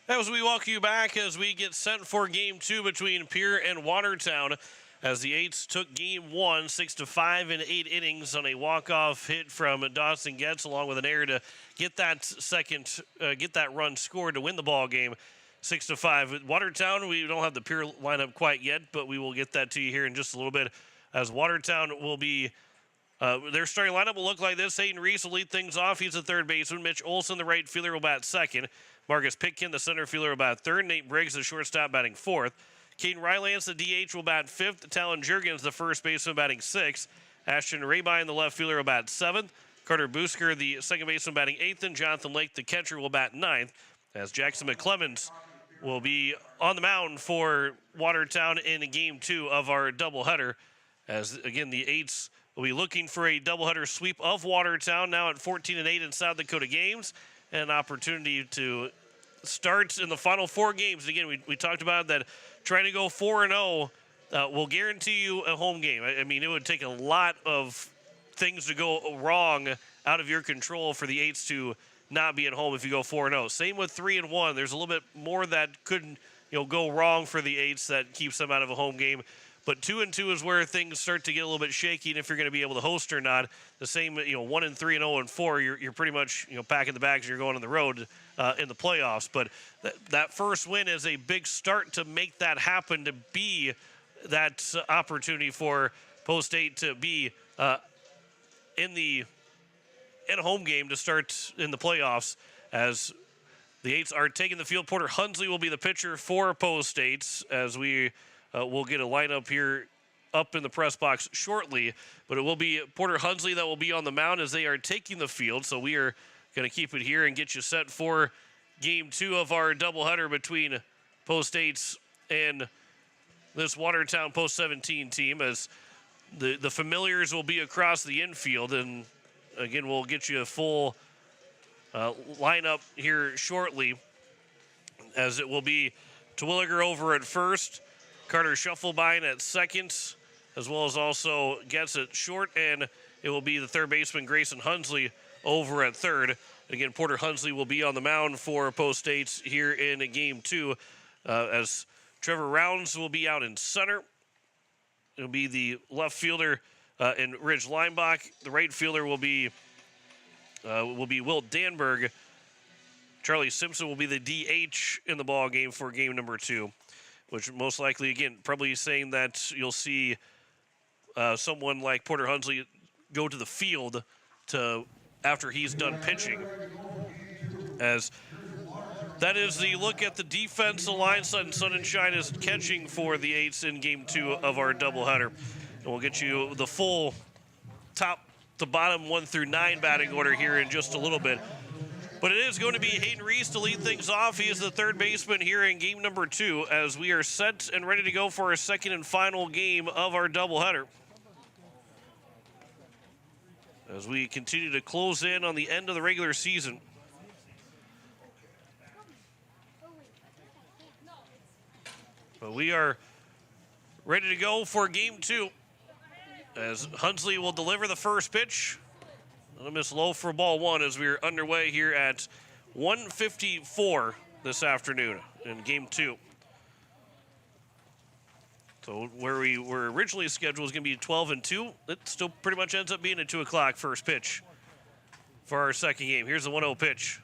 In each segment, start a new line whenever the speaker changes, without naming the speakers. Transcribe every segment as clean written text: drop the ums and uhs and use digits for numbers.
As we welcome you back as we get set for game two between Pierre and Watertown, as the Eights took game one 6-5 in 8 innings on a walk-off hit from Dawson Getz, along with an error to get that run scored to win the ball game 6-5. With Watertown, we don't have the Pierre lineup quite yet, but we will get that to you here in just a little bit, as Watertown will be their starting lineup will look like this. Hayden Reese will lead things off. He's the third baseman. Mitch Olson, the right fielder, will bat second. Marcus Pitkin, the center fielder, will bat third. Nate Briggs, the shortstop, batting fourth. Caden Rylance, the DH, will bat fifth. Talon Jurgens, the first baseman, batting sixth. Ashton Rabine, the left fielder, will bat seventh. Carter Busker, the second baseman, batting eighth. And Jonathan Lake, the catcher, will bat ninth. As Jackson McClemens will be on the mound for Watertown in game two of our doubleheader. As, again, the Eights will be looking for a doubleheader sweep of Watertown, now at 14-8 in South Dakota games, and an opportunity to start in the final 4 games. Again, we talked about that trying to go 4-0 will guarantee you a home game. I mean, it would take a lot of things to go wrong out of your control for the Eights to not be at home if you go 4-0. Same with 3-1. There's a little bit more that could go wrong for the Eights that keeps them out of a home game. But 2-2 is where things start to get a little bit shaky, and if you're going to be able to host or not. The same, 1-3 and 0-4, you're pretty much packing the bags and you're going on the road in the playoffs. But that first win is a big start to make that happen, to be that opportunity for Post 8 to be in a home game to start in the playoffs. As the Eights are taking the field, Porter Hunsley will be the pitcher for Post 8, as we we'll get a lineup here up in the press box shortly, but it will be Porter Hunsley that will be on the mound as they are taking the field. So we are going to keep it here and get you set for game two of our doubleheader between Post 8 and this Watertown Post 17 team, as the familiars will be across the infield. And again, we'll get you a full lineup here shortly, as it will be Terwilliger over at first, Carter Schuffelbein at second, as well as also Getz at short, and it will be the third baseman Grayson Hunsley over at third. Again, Porter Hunsley will be on the mound for Post 8 here in game two, as Trevor Rounds will be out in center. It'll be the left fielder in Ridge Leinbach. The right fielder will be Will Danberg. Charlie Simpson will be the DH in the ball game for game number two, which most likely, again, probably saying that you'll see someone like Porter Hunsley go to the field after he's done pitching. As that is the look at the defense. The line, Sun and Shine is catching for the Eights in game two of our doubleheader. And we'll get you the full top to bottom 1 through 9 batting order here in just a little bit. But it is going to be Hayden Reese to lead things off. He is the third baseman here in game number two, as we are set and ready to go for our second and final game of our doubleheader, as we continue to close in on the end of the regular season. But we are ready to go for game two, as Hunsley will deliver the first pitch. I'll miss low for ball one, as we're underway here at 1:54 this afternoon in game two. So where we were originally scheduled is going to be 12-2. It still pretty much ends up being a 2 o'clock first pitch for our second game. Here's the 1-0 pitch.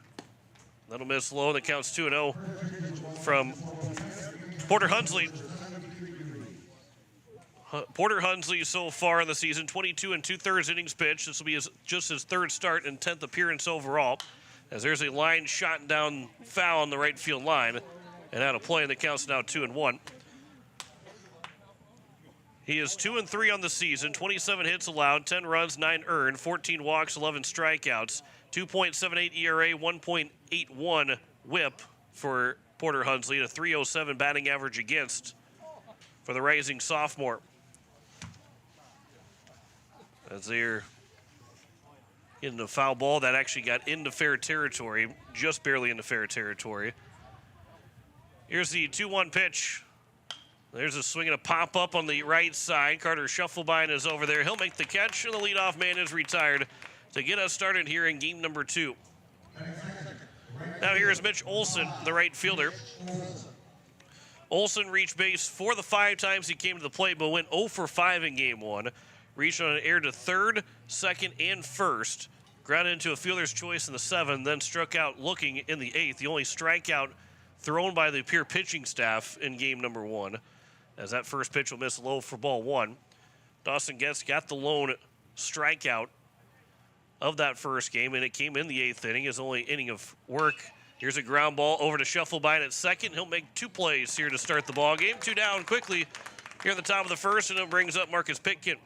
That'll miss low, and it counts 2-0 from Porter Hunsley. Porter Hunsley so far in the season, 22 2/3 innings pitched. This will be just his third start and 10th appearance overall, as there's a line shot down foul on the right field line and out of play, and the count's now 2-1. He is 2-3 on the season, 27 hits allowed, 10 runs, 9 earned, 14 walks, 11 strikeouts, 2.78 ERA, 1.81 whip for Porter Hunsley, and a 307 batting average against for the rising sophomore. As they're getting a foul ball that actually got into fair territory, just barely into fair territory. Here's the 2-1 pitch. There's a swing and a pop-up on the right side. Carter Schuffelbein is over there. He'll make the catch, and the leadoff man is retired to get us started here in game number two. Now here's Mitch Olson, the right fielder. Olson reached base 4 of the 5 times he came to the plate, but went 0 for 5 in game 1. Reached on an error to third, second, and first. Grounded into a fielder's choice in the 7th, then struck out looking in the 8th. The only strikeout thrown by the Pierre pitching staff in game number 1. As that first pitch will miss low for ball 1. Dawson Getz got the lone strikeout of that first game, and it came in the 8th inning, his only inning of work. Here's a ground ball over to Scheffelbein at second. He'll make 2 plays here to start the ball game. 2 down quickly here at the top of the first, and it brings up Marcus Pitkin.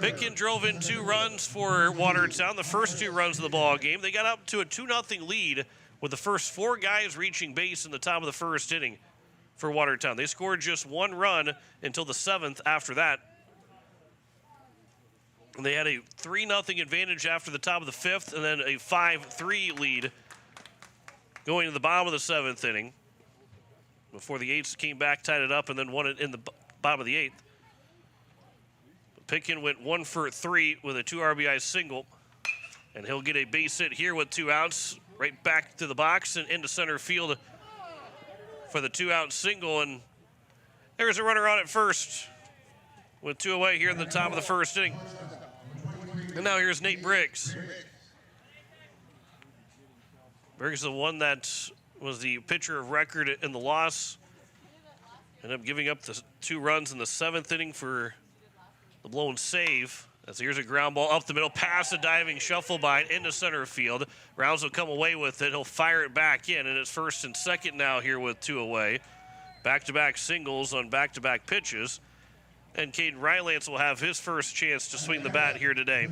Pitkin drove in 2 runs for Watertown, the first 2 runs of the ball game. They got up to a 2-0 lead with the first 4 guys reaching base in the top of the first inning for Watertown. They scored just 1 run until the 7th after that. And they had a 3-0 advantage after the top of the 5th, and then a 5-3 lead going to the bottom of the 7th inning before the 8s came back, tied it up, and then won it in the bottom of the 8th. Pitkin went 1 for 3 with a 2 RBI single, and he'll get a base hit here with 2 outs, right back to the box and into center field for the 2-out single, and there's a runner on at first with 2 away here in the top of the first inning. And now here's Nate Briggs. Briggs is the one that was the pitcher of record in the loss. Ended up giving up the 2 runs in the 7th inning for the blown save. As here's a ground ball up the middle, past the diving Scheffelbein into center field. Rounds will come away with it. He'll fire it back in, and it's first and second now here with 2 away. Back-to-back singles on back-to-back pitches. And Caden Rylance will have his first chance to swing the bat here today.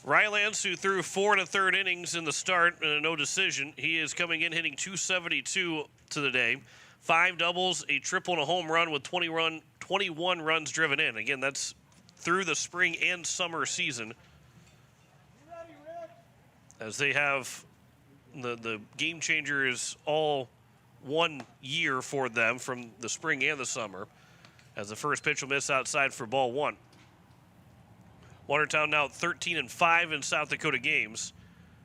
Rylance, who threw 4 1/3 innings in the start and a no decision, he is coming in hitting .272 to the day. 5 doubles, a triple, and a home run with 21 runs driven in. Again, that's through the spring and summer season. As they have the game changer is all 1 year for them from the spring and the summer, as the first pitch will miss outside for ball 1. Watertown now 13-5 in South Dakota games.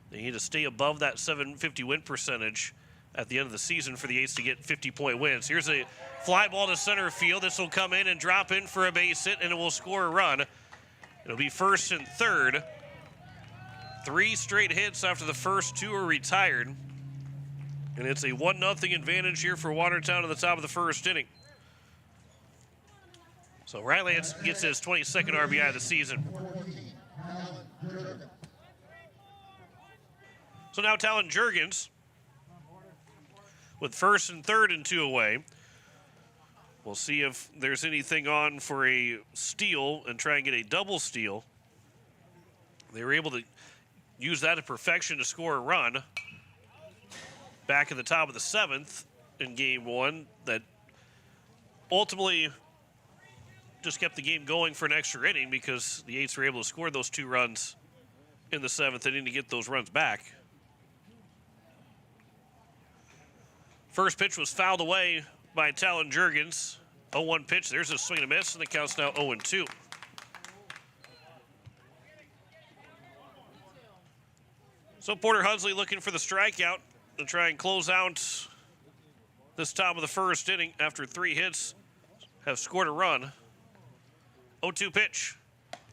They need to stay above that .750 win percentage at the end of the season for the A's to get 50-point wins. Here's a fly ball to center field. This will come in and drop in for a base hit, and it will score a run. It'll be first and third. 3 straight hits after the first 2 are retired. And it's a 1-0 advantage here for Watertown at the top of the first inning. So Rylance gets his 22nd RBI of the season. So now Talon Jurgens with first and third and 2 away. We'll see if there's anything on for a steal and try and get a double steal. They were able to use that to perfection to score a run back at the top of the 7th in game 1 that ultimately just kept the game going for an extra inning because the Eights were able to score those 2 runs in the 7th inning to get those runs back. First pitch was fouled away by Talon Jurgens. 0-1 pitch. There's a swing and a miss, and the count's now 0-2. So Porter Hudsley looking for the strikeout to try and close out this top of the first inning after 3 hits have scored a run. 0-2 pitch.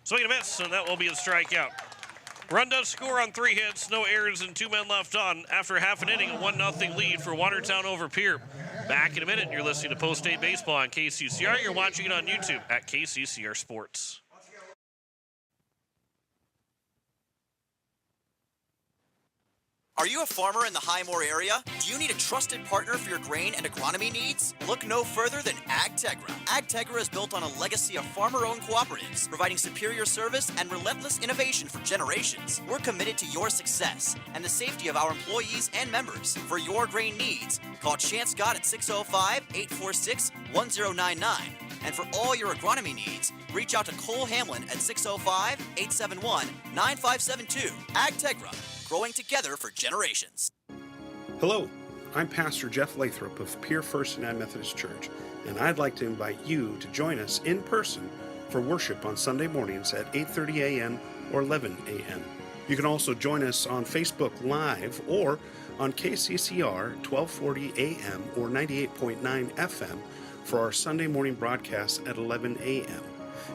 Swing and a miss, and that will be a strikeout. Run does score on 3 hits, no errors, and 2 men left on. After half an inning, a 1-0 lead for Watertown over Pierre. Back in a minute, you're listening to Post-State Baseball on KCCR. You're watching it on YouTube at KCCR Sports.
Are you a farmer in the Highmore area? Do you need a trusted partner for your grain and agronomy needs? Look no further than AgTegra. AgTegra is built on a legacy of farmer-owned cooperatives, providing superior service and relentless innovation for generations. We're committed to your success and the safety of our employees and members. For your grain needs, call Chance Scott at 605-846-1099. And for all your agronomy needs, reach out to Cole Hamlin at 605-871-9572. AgTegra. Growing together for generations.
Hello, I'm Pastor Jeff Lathrop of Pierre First United Methodist Church, and I'd like to invite you to join us in person for worship on Sunday mornings at 8:30 a.m. or 11 a.m. You can also join us on Facebook Live or on KCCR 1240 a.m. or 98.9 FM for our Sunday morning broadcast at 11 a.m.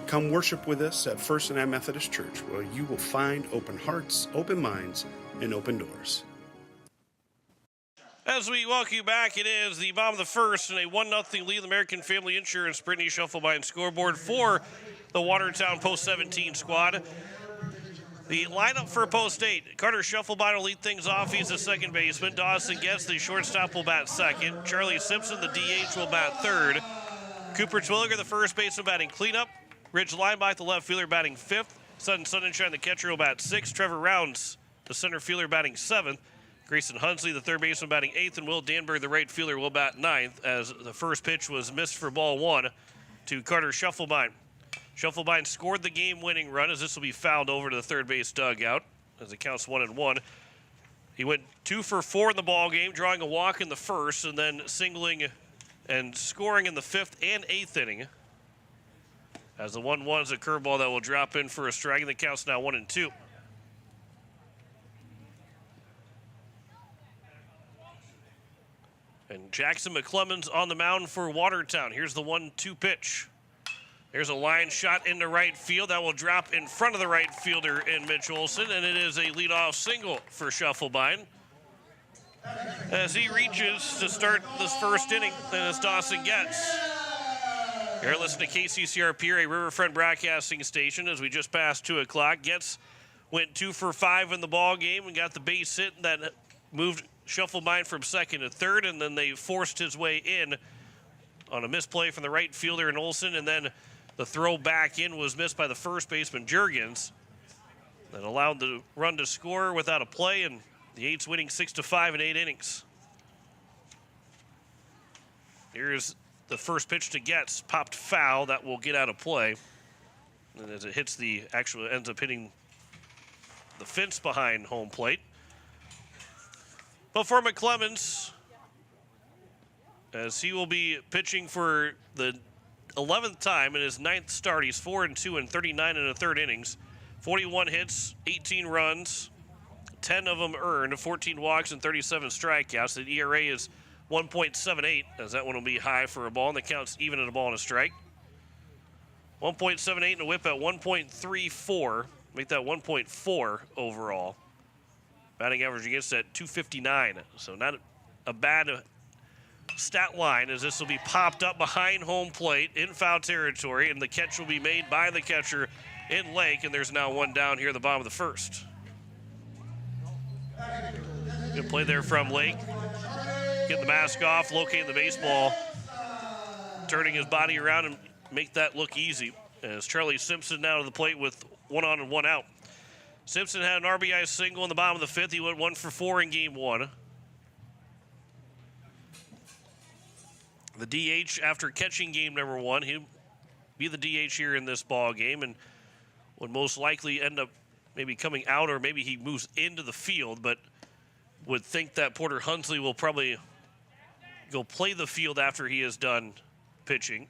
Come worship with us at First United Methodist Church, where you will find open hearts, open minds, and open doors.
As we welcome you back, it is the bottom of the first and a 1-0 lead. The American Family Insurance Brittany Shufflebein scoreboard for the Watertown Post 17 squad. The lineup for Post 8, Carter Shufflebein will lead things off. He's the second baseman. Dawson Getz, the shortstop, will bat second. Charlie Simpson, the DH, will bat third. Cooper Twilliger, the first baseman, batting cleanup. Rich Lineback, the left fielder, batting fifth. Sutton Sunshine, the catcher, will bat sixth. Trevor Rounds, the center fielder, batting seventh. Grayson Hunsley, the third baseman, batting eighth. And Will Danberg, the right fielder, will bat ninth, as the first pitch was missed for ball one to Carter Shufflebein. Shufflebein scored the game-winning run, as this will be fouled over to the third base dugout as it counts 1-1. He went 2 for 4 in the ball game, drawing a walk in the first and then singling and scoring in the fifth and eighth inning. As the 1-1 is a curveball that will drop in for a strike, and the count's now 1-2. And Jackson McClemens on the mound for Watertown. Here's the 1-2 pitch. There's a line shot into right field that will drop in front of the right fielder in Mitch Olson, and it is a leadoff single for Shufflebein. As he reaches to start this first inning, and it's Dawson Getz. You're listening to KCCR Pierre, a Riverfront broadcasting station, as we just passed 2 o'clock. Getz went 2 for 5 in the ball game and got the base hit that moved Shufflebein from second to third, and then they forced his way in on a misplay from the right fielder in Olson, and then the throw back in was missed by the first baseman, Juergens. That allowed the run to score without a play, and the Eights winning 6-5 in 8 innings. Here's the first pitch to Getz, popped foul, that will get out of play. And as it hits ends up hitting the fence behind home plate. But for McClemens, as he will be pitching for the 11th time in his 9th start. He's 4-2 in 39 and a third innings. 41 hits, 18 runs, 10 of them earned, 14 walks and 37 strikeouts. The ERA is 1.78, as that one will be high for a ball, and the count's even at a ball and a strike. 1.78 and a whip at 1.34. Make that 1.4 overall. Batting average against that 259, so not a bad stat line, as this will be popped up behind home plate in foul territory, and the catch will be made by the catcher in Lake, and there's now one down here at the bottom of the first. Good play there from Lake. Getting the mask off, locating the baseball, turning his body around and make that look easy. As Charlie Simpson now to the plate with 1 on and 1 out. Simpson had an RBI single in the bottom of the fifth. He went 1 for 4 in game 1. The DH, after catching game number 1, he'll be the DH here in this ball game and would most likely end up maybe coming out, or maybe he moves into the field, but would think that Porter Hunsley will probably go play the field after he is done pitching,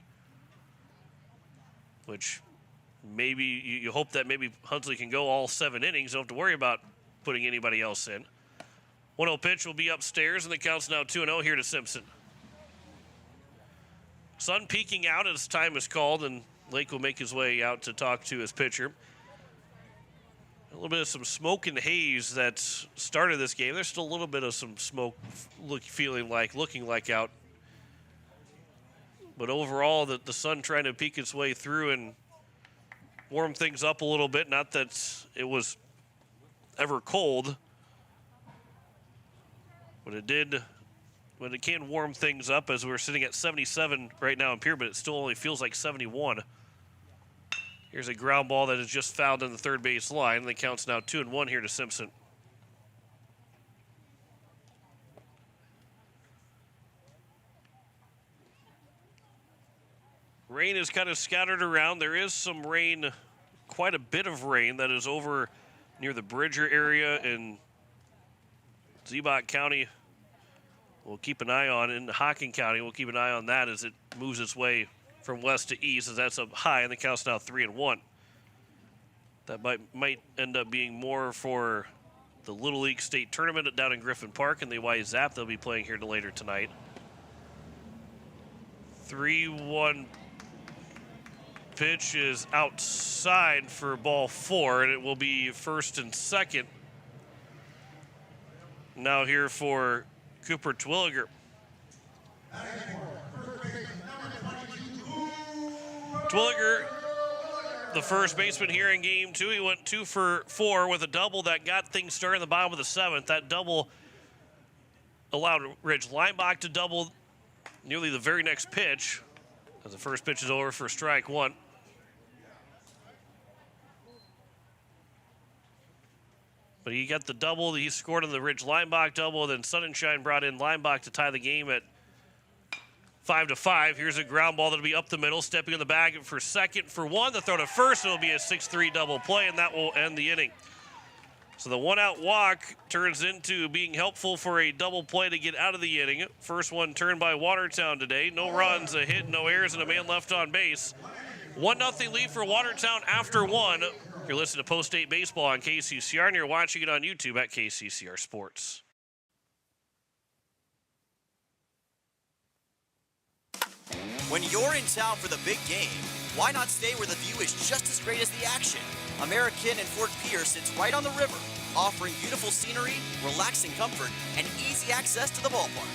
which maybe you hope that maybe Hunsley can go all 7 innings. Don't have to worry about putting anybody else in. 1-0 pitch will be upstairs, and the count's now 2-0 here to Simpson. Sun peeking out as time is called, and Lake will make his way out to talk to his pitcher. A little bit of some smoke and haze that started this game. There's still a little bit of some smoke looking like out. But overall, the sun trying to peek its way through and warm things up a little bit. Not that it was ever cold, but it did. But it can warm things up, as we're sitting at 77 right now in Pierre, but it still only feels like 71. Here's a ground ball that is just fouled in the third base line, and the count's now 2-1 here to Simpson. Rain is kind of scattered around. There is some rain, quite a bit of rain, that is over near the Bridger area in Ziebach County. We'll keep an eye on in Hocking County. We'll keep an eye on that as it moves its way from west to east, as that's up high, and the count's now 3-1. That might end up being more for the Little League State Tournament down in Griffin Park and the Y-Zap they'll be playing here later tonight. 3-1 pitch is outside for ball 4, and it will be first and second. Now here for Cooper Twilliger. Twilliger, the first baseman here in game 2, he went 2 for 4 with a double that got things started in the bottom of the 7th. That double allowed Rich Leinbach to double nearly the very next pitch, as the first pitch is over for strike 1. But he got the double. He scored on the Rich Leinbach double. Then Sonnenschein brought in Leinbach to tie the game at 5-5. Here's a ground ball that'll be up the middle, stepping in the bag for second for 1. The throw to first, it'll be a 6-3 double play, and that will end the inning. So the one-out walk turns into being helpful for a double play to get out of the inning. First one turned by Watertown today. No runs, a hit, no errors, and a man left on base. 1-0 lead for Watertown after 1. You're listening to Post-State Baseball on KCCR, and you're watching it on YouTube at KCCR Sports.
When you're in town for the big game, why not stay where the view is just as great as the action? American and Fort Pierre sits right on the river, offering beautiful scenery, relaxing comfort, and easy access to the ballpark.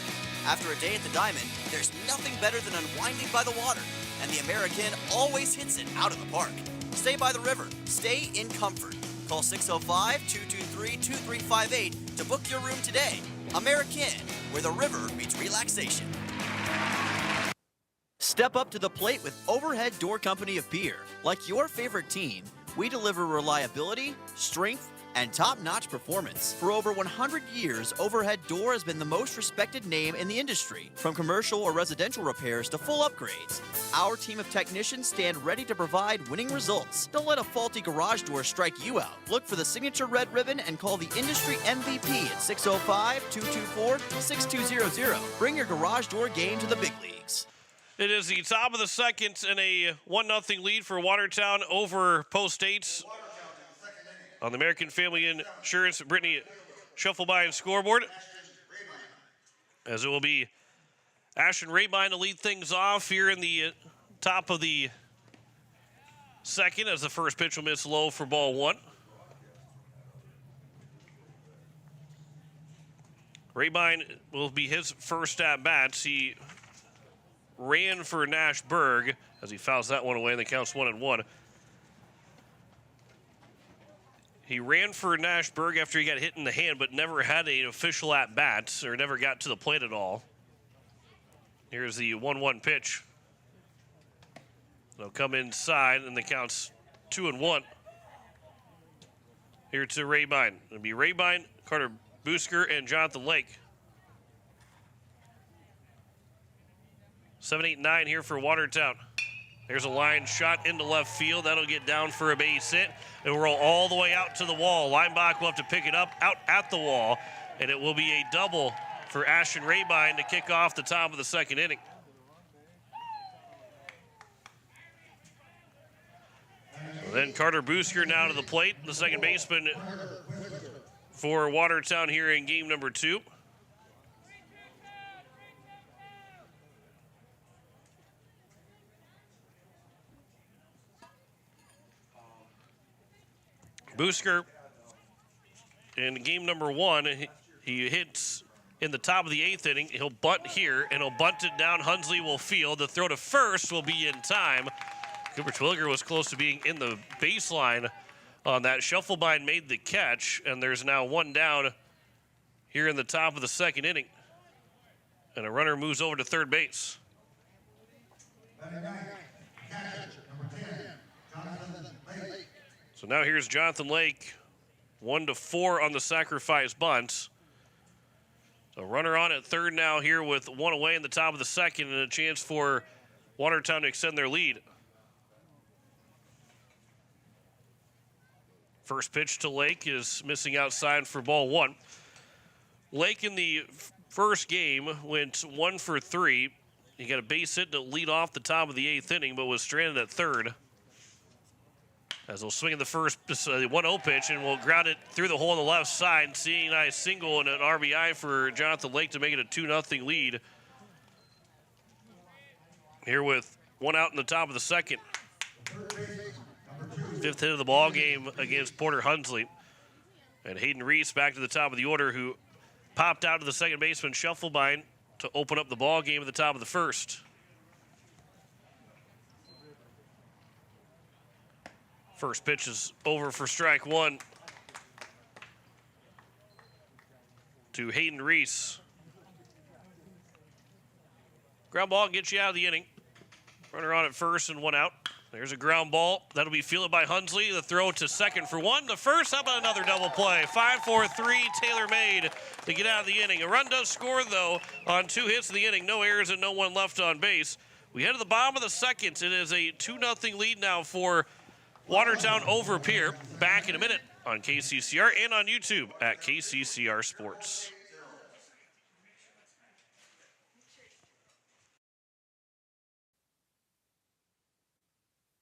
After a day at the Diamond, there's nothing better than unwinding by the water, and the American always hits it out of the park. Stay by the river. Stay in comfort. Call 605-223-2358 to book your room today. American, where the river meets relaxation. Step up to the plate with Overhead Door Company of Pierre. Like your favorite team, we deliver reliability, strength, and top-notch performance. For over 100 years, Overhead Door has been the most respected name in the industry. From commercial or residential repairs to full upgrades, our team of technicians stand ready to provide winning results. Don't let a faulty garage door strike you out. Look for the signature red ribbon and call the industry MVP at 605-224-6200. Bring your garage door game to the big leagues.
It is the top of the second and a 1-0 lead for Watertown over Post State's on the American Family Insurance Brittany Shufflebein scoreboard. As it will be Ashton Rabine to lead things off here in the top of the second as the first pitch will miss low for ball 1. Rabine will be his first at bats. He ran for Nash Berg as he fouls that one away, and the count's 1-1. He ran for Nash Berg after he got hit in the hand, but never had an official at-bat, or never got to the plate at all. Here's the 1-1 pitch. They'll come inside, and the count's 2-1. Here to Rabine. It'll be Rabine, Carter Busker, and Jonathan Lake. 7-8-9 here for Watertown. There's a line shot into left field. That'll get down for a base hit. It'll roll all the way out to the wall. Leinbach will have to pick it up out at the wall, and it will be a double for Ashton Rabine to kick off the top of the second inning. So then Carter Busker now to the plate, the second baseman for Watertown here in game number 2. Busker, in game number 1, he hits in the top of the 8th inning. He'll bunt here, and he'll bunt it down. Hunsley will field. The throw to first will be in time. Cooper Twilliger was close to being in the baseline on that. Shufflebein made the catch, and there's now one down here in the top of the second inning. And a runner moves over to third base. So now here's Jonathan Lake, 1-4 on the sacrifice bunt. So runner on at third now here with one away in the top of the second and a chance for Watertown to extend their lead. First pitch to Lake is missing outside for ball 1. Lake in the first game went 1 for 3. He got a base hit to lead off the top of the 8th inning, but was stranded at third. As they'll swing in the first 1-0 pitch and will ground it through the hole on the left side. Seeing a nice single and an RBI for Jonathan Lake to make it a 2-0 lead. Here with one out in the top of the second. 5th hit of the ball game against Porter Hunsley. And Hayden Reese back to the top of the order, who popped out to the second baseman Scheffelbein to open up the ball game at the top of the first. First pitch is over for strike one to Hayden Reese. Ground ball gets you out of the inning. Runner on at first and one out. There's a ground ball. That'll be fielded by Hunsley. The throw to second for one. The first, how about another double play? 5-4-3, tailor-made to get out of the inning. A run does score, though, on 2 hits in the inning. No errors and no one left on base. We head to the bottom of the second. It is a 2-0 lead now for Watertown over Pierre. Back in a minute on KCCR and on YouTube at KCCR Sports.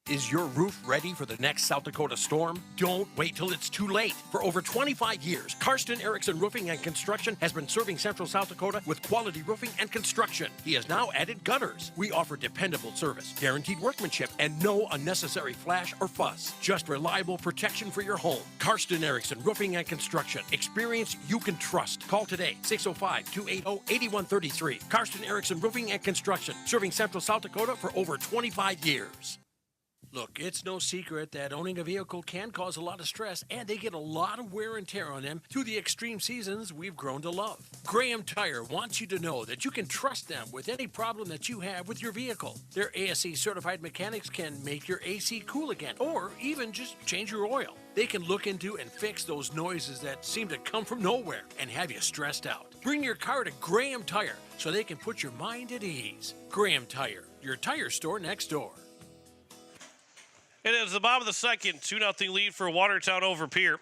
Is your roof ready for the next South Dakota storm? Don't wait till it's too late. For over 25 years, Karsten Erickson Roofing and Construction has been serving Central South Dakota with quality roofing and construction. He has now added gutters. We offer dependable service, guaranteed workmanship, and no unnecessary flash or fuss. Just reliable protection for your home. Karsten Erickson Roofing and Construction. Experience you can trust. Call today, 605-280-8133. Karsten Erickson Roofing and Construction, serving Central South Dakota for over 25 years. Look, it's no secret that owning a vehicle can cause a lot of stress, and they get a lot of wear and tear on them through the extreme seasons we've grown to love. Graham Tire wants you to know that you can trust them with any problem that you have with your vehicle. Their ASE certified mechanics can make your AC cool again, or even just change your oil. They can look into and fix those noises that seem to come from nowhere and have you stressed out. Bring your car to Graham Tire so they can put your mind at ease. Graham Tire, your tire store next door.
It is the bottom of the second, 2-0 lead for Watertown over Pierre.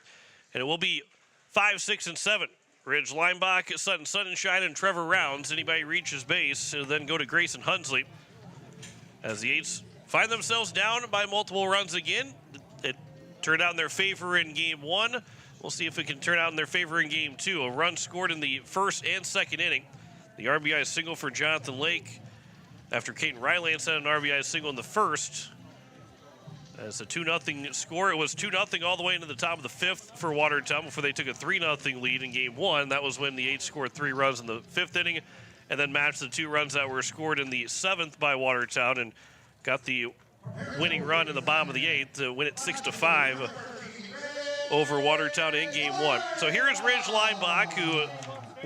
And it will be 5, 6, and 7. Ridge Leinbach, Sutton Sunshine, and Trevor Rounds. Anybody reaches base, and then go to Grayson Hunsley. As the Eights find themselves down by multiple runs again. It turned out in their favor in game one. We'll see if it can turn out in their favor in game two. A run scored in the first and second inning. The RBI single for Jonathan Lake after Caden Rylands had an RBI single in the first. As a 2-0 score, it was 2-0 all the way into the top of the fifth for Watertown before they took a 3-0 lead in game one. That was when the Eights scored 3 runs in the fifth inning and then matched the 2 runs that were scored in the seventh by Watertown and got the winning run in the bottom of the eighth to win it 6-5 over Watertown in game one. So here is Ridge Leinbach, who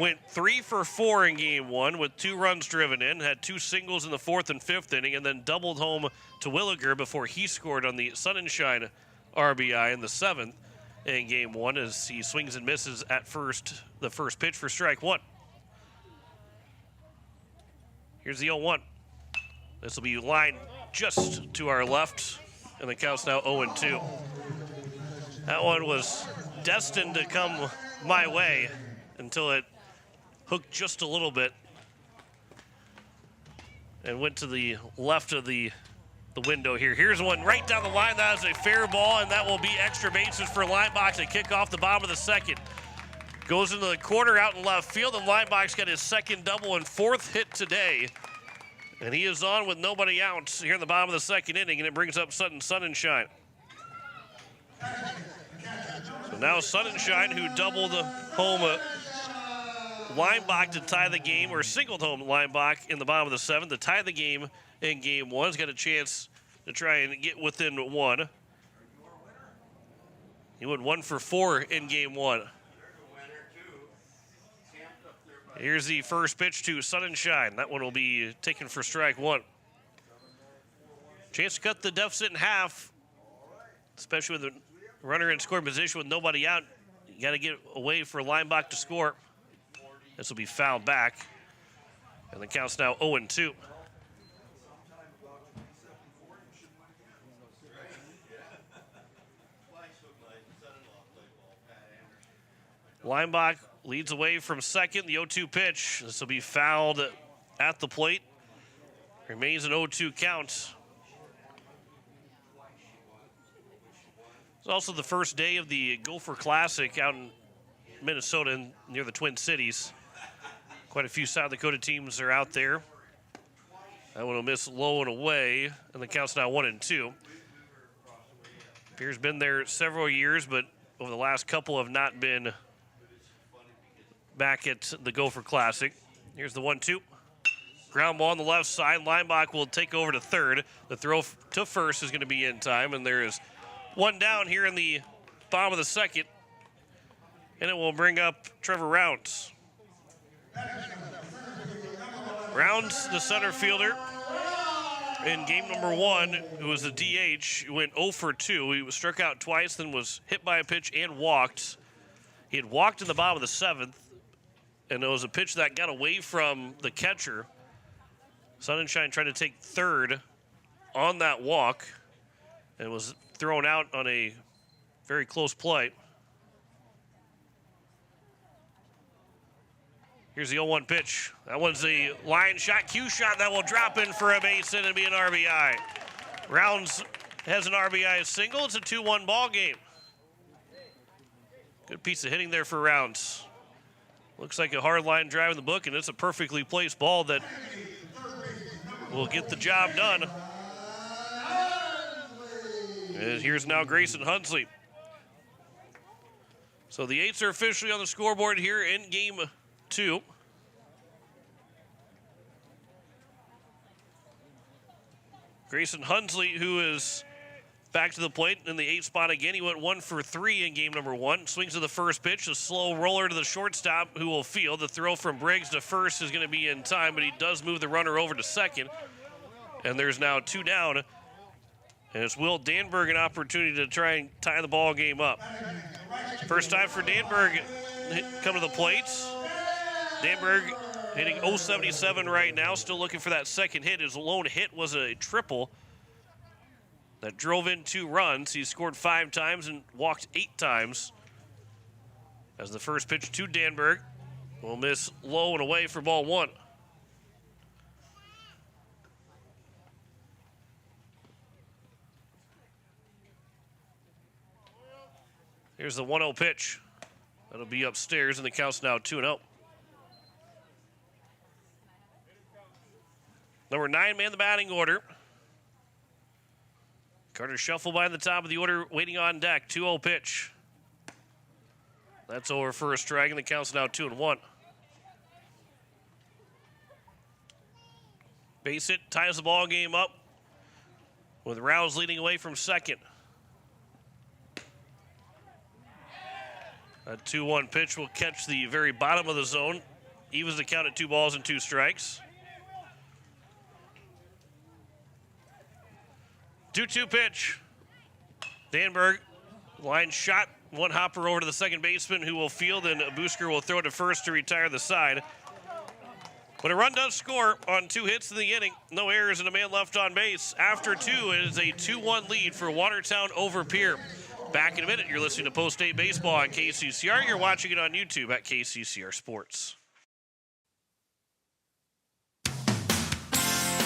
went 3 for 4 in game one with 2 runs driven in, had 2 singles in the fourth and fifth inning, and then doubled home to Williger before he scored on the Sunshine RBI in the seventh in game one as he swings and misses at first, the first pitch for strike one. Here's the 0-1. This will be lined just to our left, and the count's now 0-2. That one was destined to come my way until it hooked just a little bit and went to the left of the window here. Here's one right down the line. That is a fair ball, and that will be extra bases for Leinbach to kick off the bottom of the second. Goes into the corner out in left field, and Leinbach's got his second double and 4th hit today. And he is on with nobody out here in the bottom of the second inning, and it brings up Sutton Sunshine. So now Sunshine, who doubled home Leinbach to tie the game, or singled home Leinbach in the bottom of the seventh to tie the game in game one. He's got a chance to try and get within 1. He went 1 for 4 in game one. Here's the first pitch to Sunshine. That one will be taken for strike one. Chance to cut the deficit in half, especially with the runner in scoring position with nobody out. You got to get away for Leinbach to score. This will be fouled back, and the count's now 0-2. Leinbach leads away from second, the 0-2 pitch. This will be fouled at the plate. Remains an 0-2 count. It's also the first day of the Gopher Classic out in Minnesota near the Twin Cities. Quite a few South Dakota teams are out there. That one will miss low and away, and the count's now 1-2. Pierre's been there several years, but over the last couple have not been back at the Gopher Classic. Here's the 1-2. Ground ball on the left side. Linebach will take over to third. The throw to first is going to be in time, and there is one down here in the bottom of the second, and it will bring up Trevor Rounds. Rounds, the center fielder, in game number 1, who was the DH, went 0 for 2. He was struck out twice, then was hit by a pitch and walked. He had walked in the bottom of the 7th, and it was a pitch that got away from the catcher. Sonnenschein tried to take third on that walk and was thrown out on a very close play. Here's the 0-1 pitch. That one's a line shot, cue shot that will drop in for a base hit and be an RBI. Rounds has an RBI single. It's a 2-1 ball game. Good piece of hitting there for Rounds. Looks like a hard line drive in the book, and it's a perfectly placed ball that will get the job done. And here's now Grayson Hunsley. So the Eights are officially on the scoreboard here in game 2. Grayson Hunsley, who is back to the plate in the 8th spot again. He went 1 for 3 in game number 1. Swings to the first pitch, a slow roller to the shortstop who will field. The throw from Briggs to first is going to be in time, but he does move the runner over to second. And there's now 2 down. And it's Will Danberg an opportunity to try and tie the ball game up. First time for Danberg come to the plate. Danberg hitting .077 right now, still looking for that second hit. His lone hit was a triple that drove in 2 runs. He scored 5 times and walked 8 times. As the first pitch to Danberg will miss low and away for ball 1. Here's the 1-0 pitch. That'll be upstairs, and the count's now 2-0. Number 9 man the batting order. Carter Shuffle by the top of the order, waiting on deck. 2-0 pitch. That's over for a strike, and the count's now 2-1. Base hit ties the ball game up with Rouse leading away from second. That 2-1 pitch will catch the very bottom of the zone. Evens the count at 2 balls and 2 strikes. 2-2 pitch. Danberg, line shot. 1 hopper over to the second baseman who will field, and Busker will throw to first to retire the side. But a run does score on 2 hits in the inning. No errors and a man left on base. After 2, it is a 2-1 lead for Watertown over Pierre. Back in a minute, you're listening to Post-State Baseball on KCCR. You're watching it on YouTube at KCCR Sports.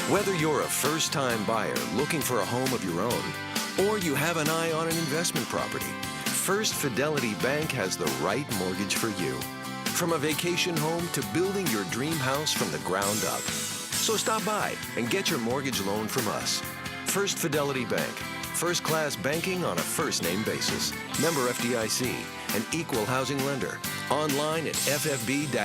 Whether you're a first-time buyer looking for a home of your own, or you have an eye on an investment property, First Fidelity Bank has the right mortgage for you. From a vacation home to building your dream house from the ground up. So stop by and get your mortgage loan from us. First Fidelity Bank. First-class banking on a first-name basis. Member FDIC, an equal housing lender. Online at ffb-sd.com.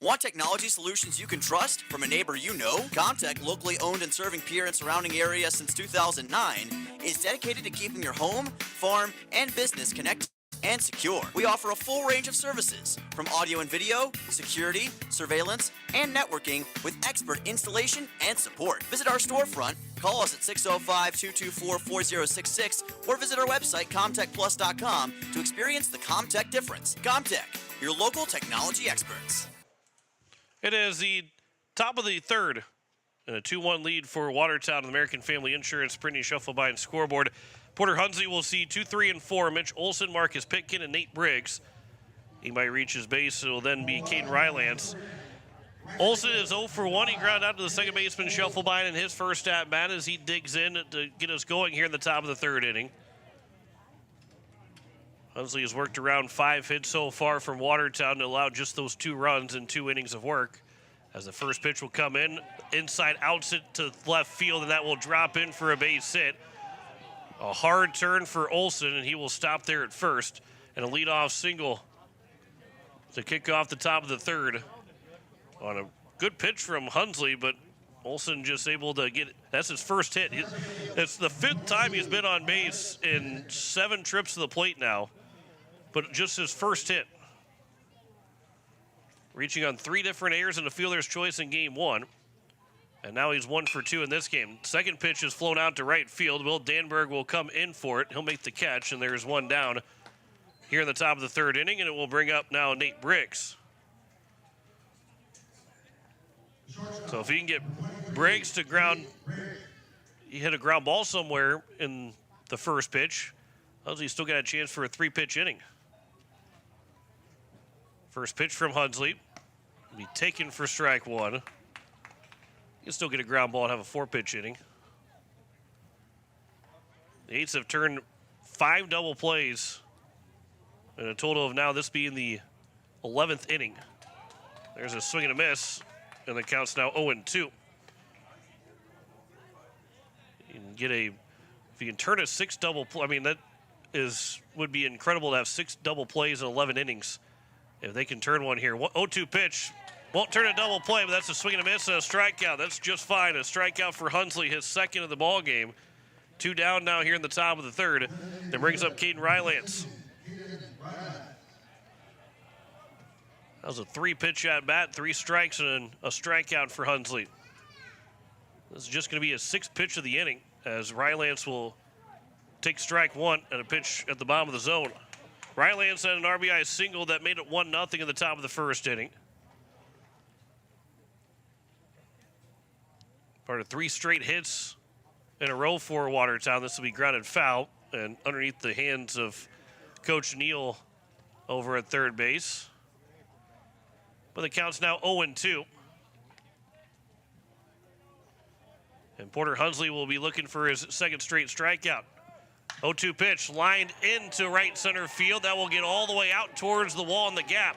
Want technology solutions you can trust from a neighbor you know? Comtech, locally owned and serving Pierre and surrounding area since 2009, is dedicated to keeping your home, farm, and business connected and secure. We offer a full range of services, from audio and video, security, surveillance, and networking with expert installation and support. Visit our storefront, call us at 605-224-4066, or visit our website, comtechplus.com, to experience the Comtech difference. Comtech, your local technology experts.
It is the top of the 3rd, and a 2-1 lead for Watertown and American Family Insurance. Printing Shuffle by and scoreboard. Porter Hunsley will see 2, 3, and 4. Mitch Olson, Marcus Pitkin, and Nate Briggs. He might reach his base. It will then be Caden Rylance. Olsen is 0 for 1. He grounded out to the second baseman Schuffelbein in his first at bat as he digs in to get us going here in the top of the third inning. Hunsley has worked around 5 hits so far from Watertown to allow just those 2 runs in 2 innings of work. As the first pitch will come in, inside outs it to left field, and that will drop in for a base hit. A hard turn for Olsen, and he will stop there at first. And a leadoff single to kick off the top of the third. On a good pitch from Hunsley, but Olsen just able to get it. That's his first hit. It's the 5th time he's been on base in 7 trips to the plate now, but just his first hit. Reaching on 3 different errors and a fielder's choice in game 1. And now he's 1 for 2 in this game. Second pitch is flown out to right field. Will Danberg will come in for it. He'll make the catch, and there's 1 down here in the top of the third inning, and it will bring up now Nate Briggs. So if he can get Briggs to ground, he hit a ground ball somewhere in the first pitch. Hunsley's still got a chance for a 3-pitch inning. First pitch from Hunsley will be taken for strike 1. He can still get a ground ball and have a 4-pitch inning. The Eights have turned 5 double plays, and a total of now this being the 11th inning. There's a swing and a miss. And the count's now 0-2. You can get if you can turn a 6 double play, I mean, that would be incredible to have 6 double plays in 11 innings. If they can turn one here. 0-2 pitch. Won't turn a double play, but that's a swing and a miss and a strikeout. That's just fine. A strikeout for Hunsley, his second of the ball game. 2 down now here in the top of the third. That brings up Caden Rylance. That was a 3-pitch at bat, 3 strikes and a strikeout for Hunsley. This is just going to be a 6th pitch of the inning as Rylance will take strike 1 and a pitch at the bottom of the zone. Rylance had an RBI single that made it 1-0 in the top of the first inning. Part of 3 straight hits in a row for Watertown. This will be grounded foul and underneath the hands of Coach Neal over at third base. But the count's now 0-2. And Porter Hunsley will be looking for his 2nd straight strikeout. 0-2 pitch lined into right center field. That will get all the way out towards the wall in the gap.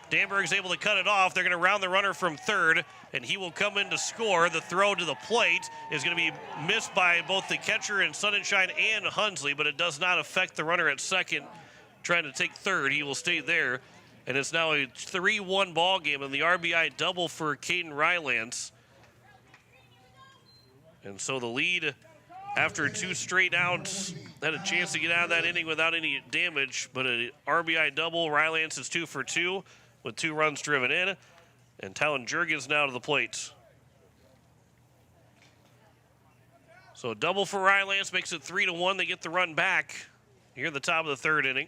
Danberg's able to cut it off. They're going to round the runner from third, and he will come in to score. The throw to the plate is going to be missed by both the catcher and Sunshine and Hunsley, but it does not affect the runner at second trying to take third. He will stay there. And it's now a 3-1 ball game, and the RBI double for Caden Rylance. And so the lead, after 2 straight outs, had a chance to get out of that inning without any damage. But an RBI double, Rylance is 2 for 2 with 2 runs driven in. And Talon Jurgens now to the plate. So a double for Rylance makes it 3-1. They get the run back here at the top of the third inning.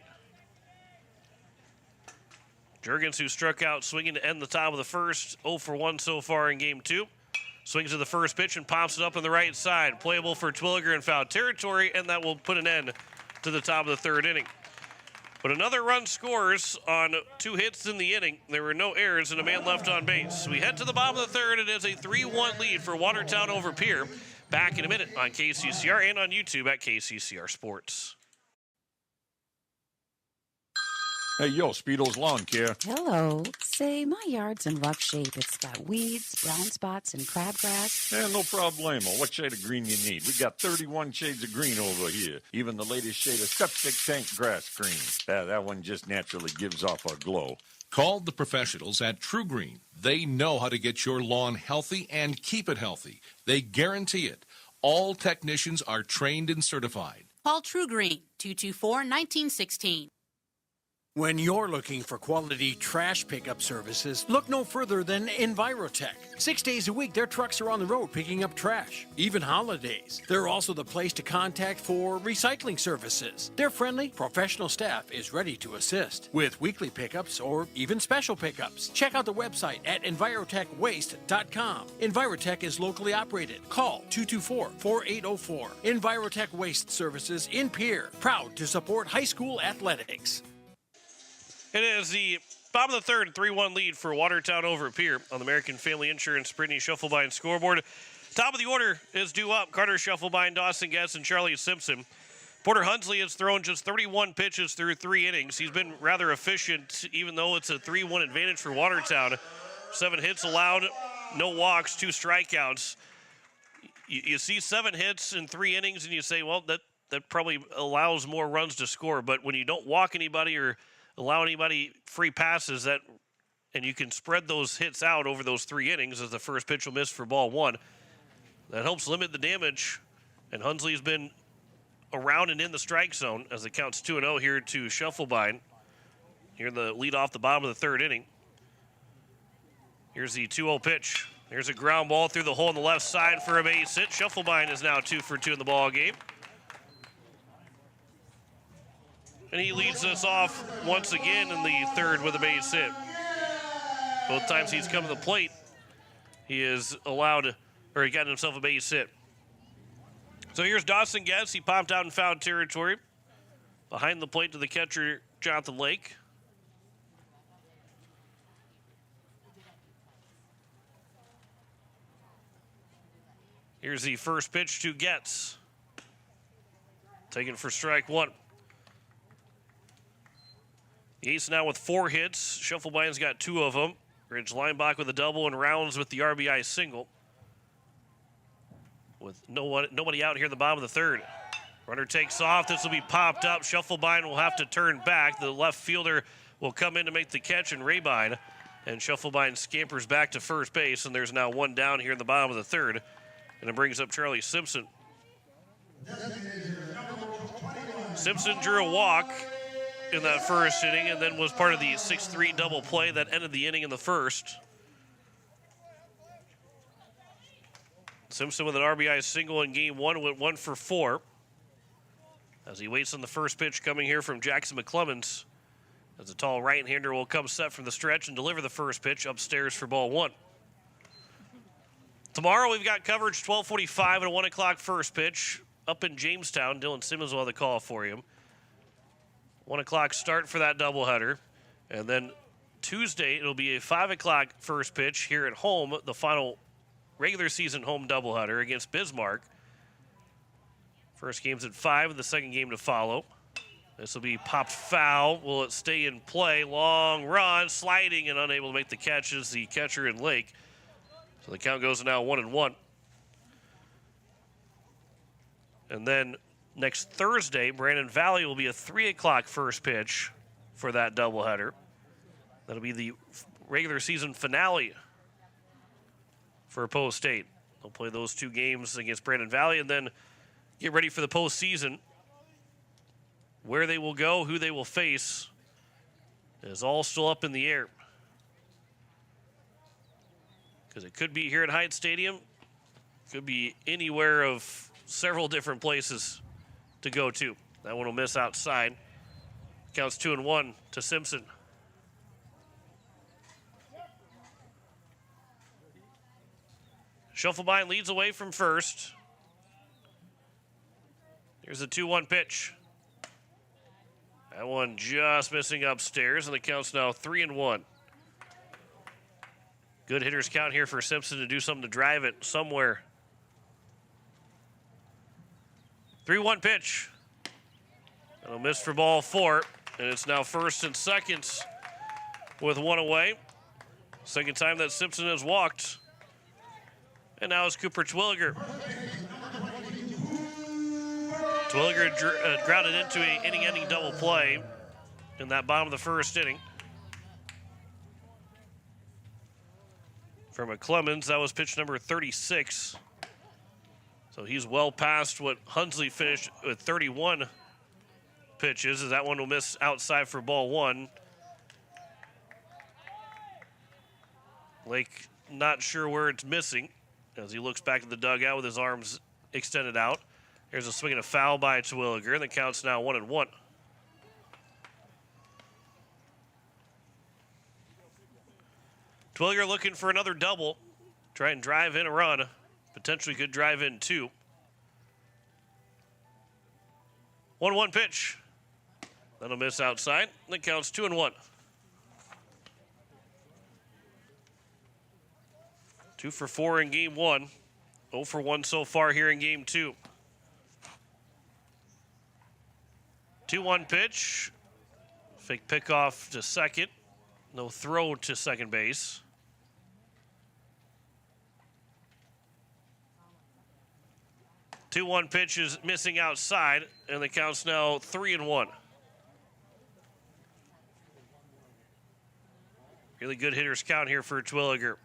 Jurgens, who struck out swinging to end the top of the first, 0 for 1 so far in game 2. Swings to the first pitch and pops it up on the right side. Playable for Twilliger in foul territory, and that will put an end to the top of the third inning. But another run scores on 2 hits in the inning. There were no errors and a man left on base. We head to the bottom of the third. It is a 3-1 lead for Watertown over Pierre. Back in a minute on KCCR and on YouTube at KCCR Sports.
Hey, yo, Speedo's Lawn Care.
Hello. Say, my yard's in rough shape. It's got weeds, brown spots, and crabgrass.
Yeah, no problemo. What shade of green you need? We got 31 shades of green over here. Even the latest shade of septic tank grass green. That one just naturally gives off a glow.
Call the professionals at True Green. They know how to get your lawn healthy and keep it healthy. They guarantee it. All technicians are trained and certified.
Call True Green, 224-1916.
When you're looking for quality trash pickup services, look no further than Envirotech. 6 days a week, their trucks are on the road picking up trash, even holidays. They're also the place to contact for recycling services. Their friendly, professional staff is ready to assist with weekly pickups or even special pickups. Check out the website at envirotechwaste.com. Envirotech is locally operated. Call 224-4804. Envirotech Waste Services in Pierre, proud to support high school athletics.
It is the bottom of the third, 3-1 lead for Watertown over at Pierre on the American Family Insurance Brittany Shufflebine scoreboard. Top of the order is due up. Carter Shufflebine, Dawson Getz, and Charlie Simpson. Porter Hunsley has thrown just 31 pitches through 3 innings. He's been rather efficient, even though it's a 3-1 advantage for Watertown. 7 hits allowed, no walks, 2 strikeouts. You see 7 hits in 3 innings, and you say, well, that probably allows more runs to score. But when you don't walk anybody or allow anybody free passes, and you can spread those hits out over those 3 innings as the first pitch will miss for ball 1, that helps limit the damage. And Hunsley's been around and in the strike zone as it counts 2-0 here to Shufflebine. Here the lead off the bottom of the 3rd inning. Here's the 2-0 pitch. There's a ground ball through the hole on the left side for a base hit. Shufflebine is now 2 for 2 in the ball game. And he leads us off once again in the 3rd with a base hit. Both times he's come to the plate, he is allowed, or he got himself a base hit. So here's Dawson Getz. He popped out in foul territory. Behind the plate to the catcher, Jonathan Lake. Here's the first pitch to Getz. Taken for strike 1. The Ace now with 4 hits. Shufflebine's got 2 of them. Ridge Linebach with a double and Rounds with the RBI single. With nobody out here in the bottom of the 3rd. Runner takes off. This will be popped up. Shufflebine will have to turn back. The left fielder will come in to make the catch, and Rabine. And Shufflebine scampers back to first base, and there's now 1 down here in the bottom of the 3rd. And it brings up Charlie Simpson. Simpson drew a walk in that first inning and then was part of the 6-3 double play that ended the inning in the 1st. Simpson with an RBI single in game 1 went 1 for 4 as he waits on the first pitch coming here from Jackson McClemens, as the tall right-hander will come set from the stretch and deliver the first pitch upstairs for ball 1. Tomorrow we've got coverage 12:45 and a 1 o'clock first pitch up in Jamestown. Dylan Simmons will have the call for you. 1 o'clock start for that doubleheader. And then Tuesday it'll be a 5 o'clock first pitch here at home, the final regular season home doubleheader against Bismarck. First game's at 5 and the second game to follow. This will be popped foul. Will it stay in play? Long run, sliding and unable to make the catches, the catcher in Lake. So the count goes to now 1-1. And then next Thursday, Brandon Valley will be a 3 o'clock first pitch for that doubleheader. That'll be the regular season finale for Post State. They'll play those 2 games against Brandon Valley and then get ready for the postseason. Where they will go, who they will face, is all still up in the air. Because it could be here at Hyatt Stadium, could be anywhere of several different places to go to. That one will miss outside. Counts 2-1 to Simpson. Shufflebine leads away from first. Here's a 2-1 pitch. That one just missing upstairs, and the count's now 3-1. Good hitters count here for Simpson to do something to drive it somewhere. 3-1 pitch. That'll miss for ball 4, and it's now first and second with 1 away. Second time that Simpson has walked. And now it's Cooper Twilliger. Twilliger grounded into an inning-ending double play in that bottom of the first inning. For McClemens, that was pitch number 36. So he's well past what Hunsley finished with 31 pitches, as that one will miss outside for ball 1. Lake not sure where it's missing as he looks back at the dugout with his arms extended out. Here's a swing and a foul by Twilliger, and the count's now 1-1. Twilliger looking for another double. Try and drive in a run. Potentially could drive in 2. 1-1 pitch. That'll miss outside. That counts 2-1. 2 for 4 in game 1. 0 for 1 so far here in game 2. 2-1 pitch. Fake pickoff to second. No throw to second base. 2-1 pitch is missing outside, and the count's now 3-1. Really good hitter's count here for Terwilliger.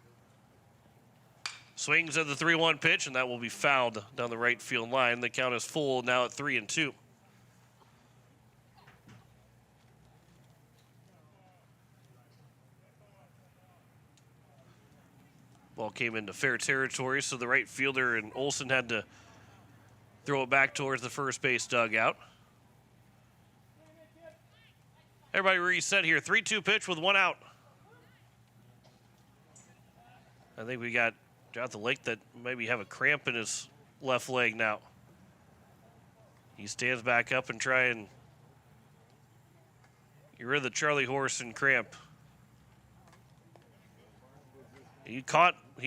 Swings at the 3-1 pitch, and that will be fouled down the right field line. The count is full now at 3-2. Ball came into fair territory, so the right fielder and Olsen had to throw it back towards the first base dugout. Everybody reset here. 3-2 pitch with 1 out. I think we got Jonathan Lake that maybe have a cramp in his left leg now. He stands back up and try and get rid of the Charlie horse and cramp. He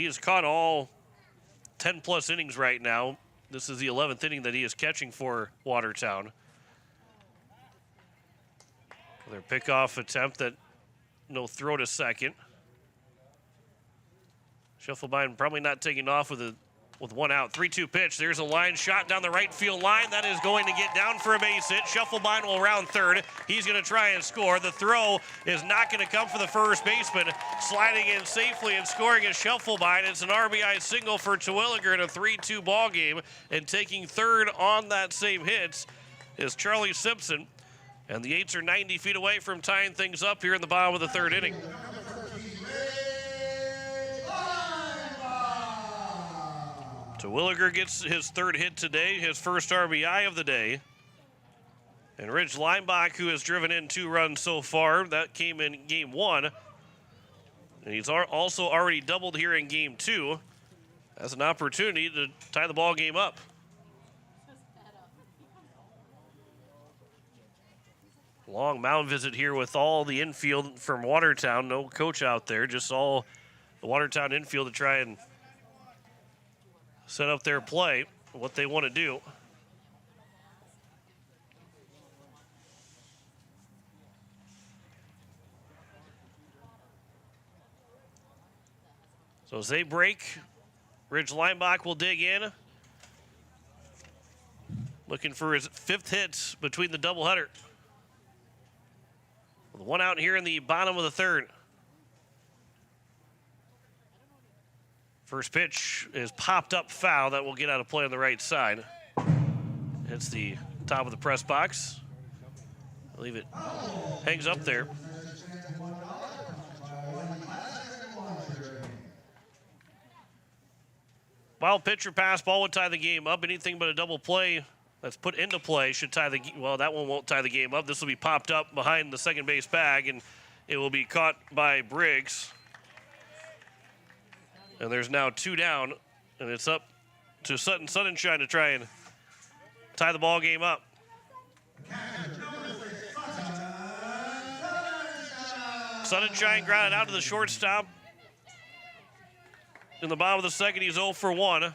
has caught all 10-plus innings right now. This is the 11th inning that he is catching for Watertown. Their pickoff attempt that no throw to second. Schiffelbein probably not taking off with 1 out. 3-2 pitch. There's a line shot down the right field line. That is going to get down for a base hit. Schiffelbein will round third. He's going to try and score. The throw is not going to come for the first baseman. Sliding in safely and scoring is Schiffelbein. It's an RBI single for Terwilliger in a 3-2 ball game. And taking third on that same hit is Charlie Simpson. And the Eights are 90 feet away from tying things up here in the bottom of the third inning. Terwilliger gets his third hit today, his first RBI of the day. And Ridge Leimbach, who has driven in 2 runs so far, that came in game 1. And he's also already doubled here in game 2. Has an opportunity to tie the ball game up. Long mound visit here with all the infield from Watertown. No coach out there, just all the Watertown infield to try and set up their play, what they want to do. So as they break, Ridge Leimbach will dig in. Looking for his 5th hit between the doubleheader. With 1 out here in the bottom of the third. First pitch is popped up foul. That will get out of play on the right side. Hits the top of the press box. I believe it hangs up there. Wild pitch or pass ball would tie the game up. Anything but a double play that's put into play should tie the well, that one won't tie the game up. This will be popped up behind the second base bag, and it will be caught by Briggs. And there's now 2 down, and it's up to Sutton Sunshine to try and tie the ball game up. Sunshine grounded out to the shortstop. In the bottom of the second, he's 0 for 1.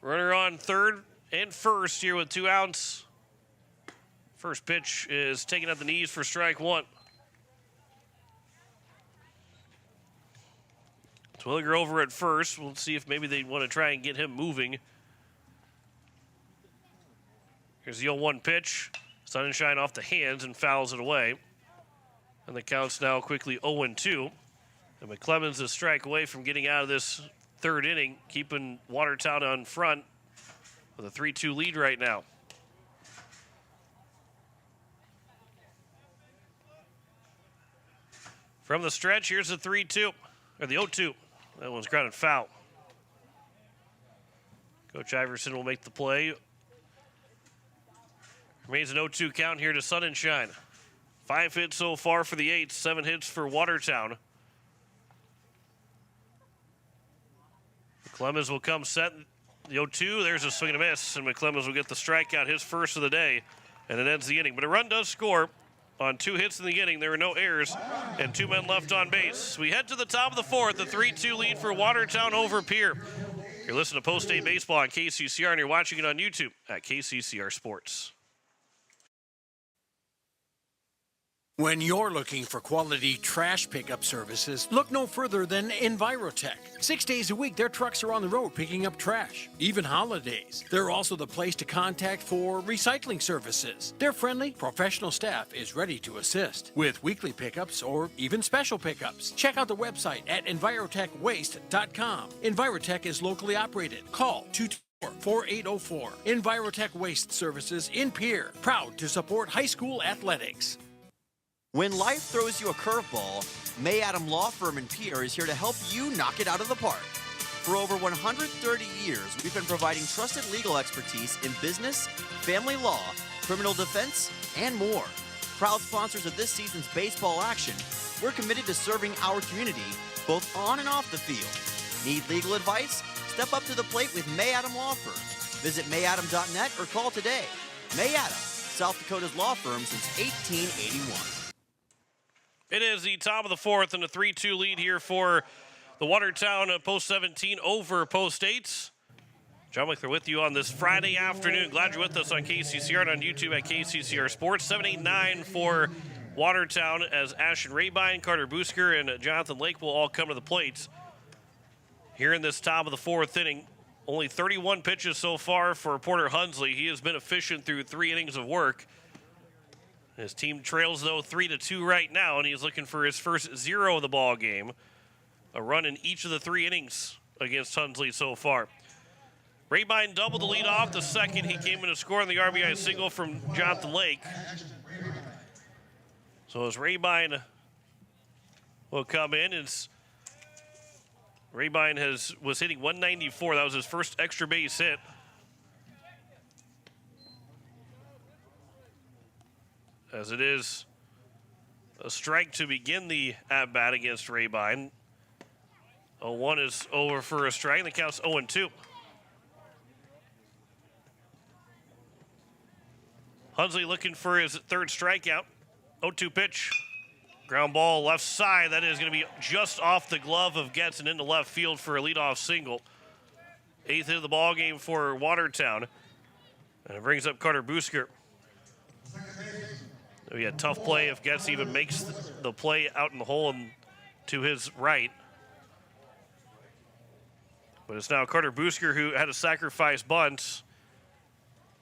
Runner on third and first here with 2 outs. First pitch is taken at the knees for strike 1. Terwilliger over at first. We'll see if maybe they want to try and get him moving. Here's the 0-1 pitch. Sunshine off the hands and fouls it away. And the count's now quickly 0-2. And McClemens is a strike away from getting out of this third inning, keeping Watertown on front with a 3-2 lead right now. From the stretch, here's the 3-2, or the 0-2. That one's grounded foul. Coach Iverson will make the play. Remains an 0-2 count here to Sunshine. 5 hits so far for the Eights, 7 hits for Watertown. McClemens will come set. The 0-2, there's a swing and a miss, and McClemens will get the strikeout, his first of the day, and it ends the inning. But a run does score on 2 hits in the inning. There were no errors and 2 men left on base. We head to the top of the 4th, the 3-2 lead for Watertown over Pierre. You're listening to Post-State Baseball on KCCR, and you're watching it on YouTube at KCCR Sports.
When you're looking for quality trash pickup services, look no further than Envirotech. 6 days a week, their trucks are on the road picking up trash, even holidays. They're also the place to contact for recycling services. Their friendly, professional staff is ready to assist with weekly pickups or even special pickups. Check out the website at envirotechwaste.com. Envirotech is locally operated. Call 224-4804. Envirotech Waste Services in Pierre, proud to support high school athletics.
When life throws you a curveball, May Adam Law Firm in Pierre is here to help you knock it out of the park. For over 130 years, we've been providing trusted legal expertise in business, family law, criminal defense, and more. Proud sponsors of this season's baseball action, we're committed to serving our community both on and off the field. Need legal advice? Step up to the plate with May Adam Law Firm. Visit mayadam.net or call today. May Adam, South Dakota's law firm since 1881.
It is the top of the 4th and a 3-2 lead here for the Watertown Post 17 over Post 8. John Wickler with you on this Friday afternoon. Glad you're with us on KCCR and on YouTube at KCCR Sports. 7-8-9 for Watertown as Ashton Rabine, Carter Busker, and Jonathan Lake will all come to the plate. Here in this top of the 4th inning, only 31 pitches so far for Porter Hunsley. He has been efficient through 3 innings of work. His team trails, though, 3-2 right now, and he's looking for his first 0 of the ball game. A run in each of the 3 innings against Hunsley so far. Rabine doubled the lead off. The second, he came in to score on the RBI single from Jonathan Lake. So as Rabine will come in, Rabine was hitting 194. That was his first extra base hit. As it is a strike to begin the at-bat against Rabine. 0-1 is over for a strike. The count's 0-2. Hunsley looking for his 3rd strikeout. 0-2 pitch. Ground ball left side. That is going to be just off the glove of Getson into left field for a leadoff single. 8th hit of the ball game for Watertown. And it brings up Carter Busker. He had tough play if Getz even makes the play out in the hole and to his right. But it's now Carter Busker who had a sacrifice bunt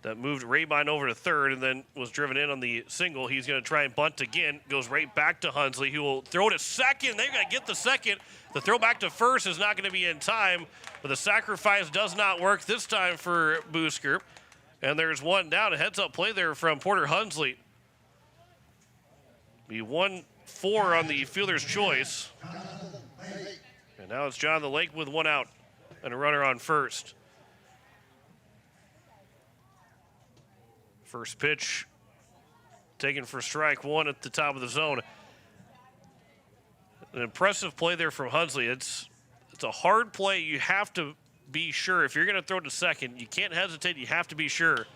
that moved Rabine over to 3rd and then was driven in on the single. He's going to try and bunt again. Goes right back to Hunsley, who will throw to 2nd. They've got to get the 2nd. The throw back to 1st is not going to be in time, but the sacrifice does not work this time for Busker. And there's one down. A heads-up play there from Porter Hunsley. He 1-4 on the fielder's choice. And now it's Jonathan Lake with 1 out and a runner on 1st. First pitch taken for strike 1 at the top of the zone. An impressive play there from Hunsley. It's a hard play. You have to be sure. If you're going to throw to 2nd, you can't hesitate. You have to be sure.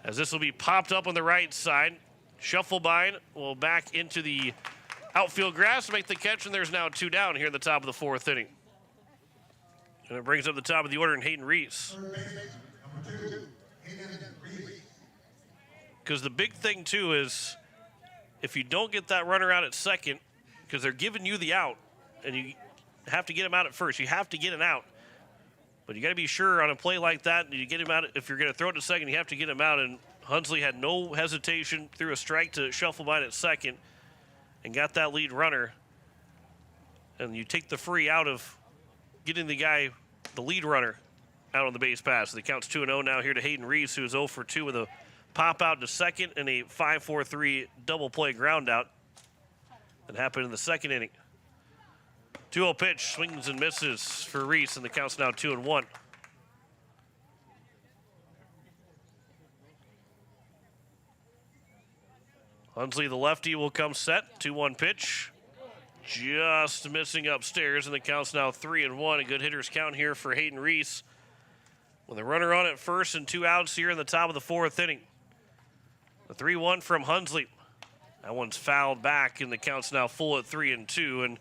As this will be popped up on the right side. Shufflebine will back into the outfield grass to make the catch, and there's now 2 down here at the top of the 4th inning. And it brings up the top of the order in Hayden Reese. Because the big thing, too, is if you don't get that runner out at 2nd, because they're giving you the out, and you have to get him out at 1st. You have to get him out. But you got to be sure on a play like that, you get him out. If you're going to throw it to 2nd, you have to get him out, and Hunsley had no hesitation, threw a strike to Shufflebine at 2nd and got that lead runner. And you take the free out of getting the lead runner, out on the base pass. The count's 2-0 now here to Hayden Reese, who is 0 for 2 with a pop out to 2nd and a 5-4-3 double play ground out that happened in the 2nd inning. 2-0 pitch, swings and misses for Reese, and the count's now 2-1. Hunsley, the lefty, will come set. 2-1 pitch. Just missing upstairs, and the count's now 3-1. A good hitter's count here for Hayden Reese. With a runner on at 1st and 2 outs here in the top of the 4th inning. The 3-1 from Hunsley. That one's fouled back, and the count's now full at 3-2. And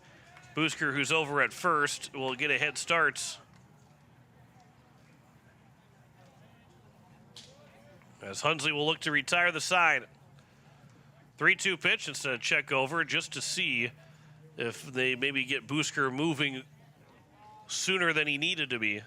Busker, who's over at first, will get a head start. As Hunsley will look to retire the side. 3-2 pitch instead of check over, just to see if they maybe get Busker moving sooner than he needed to be.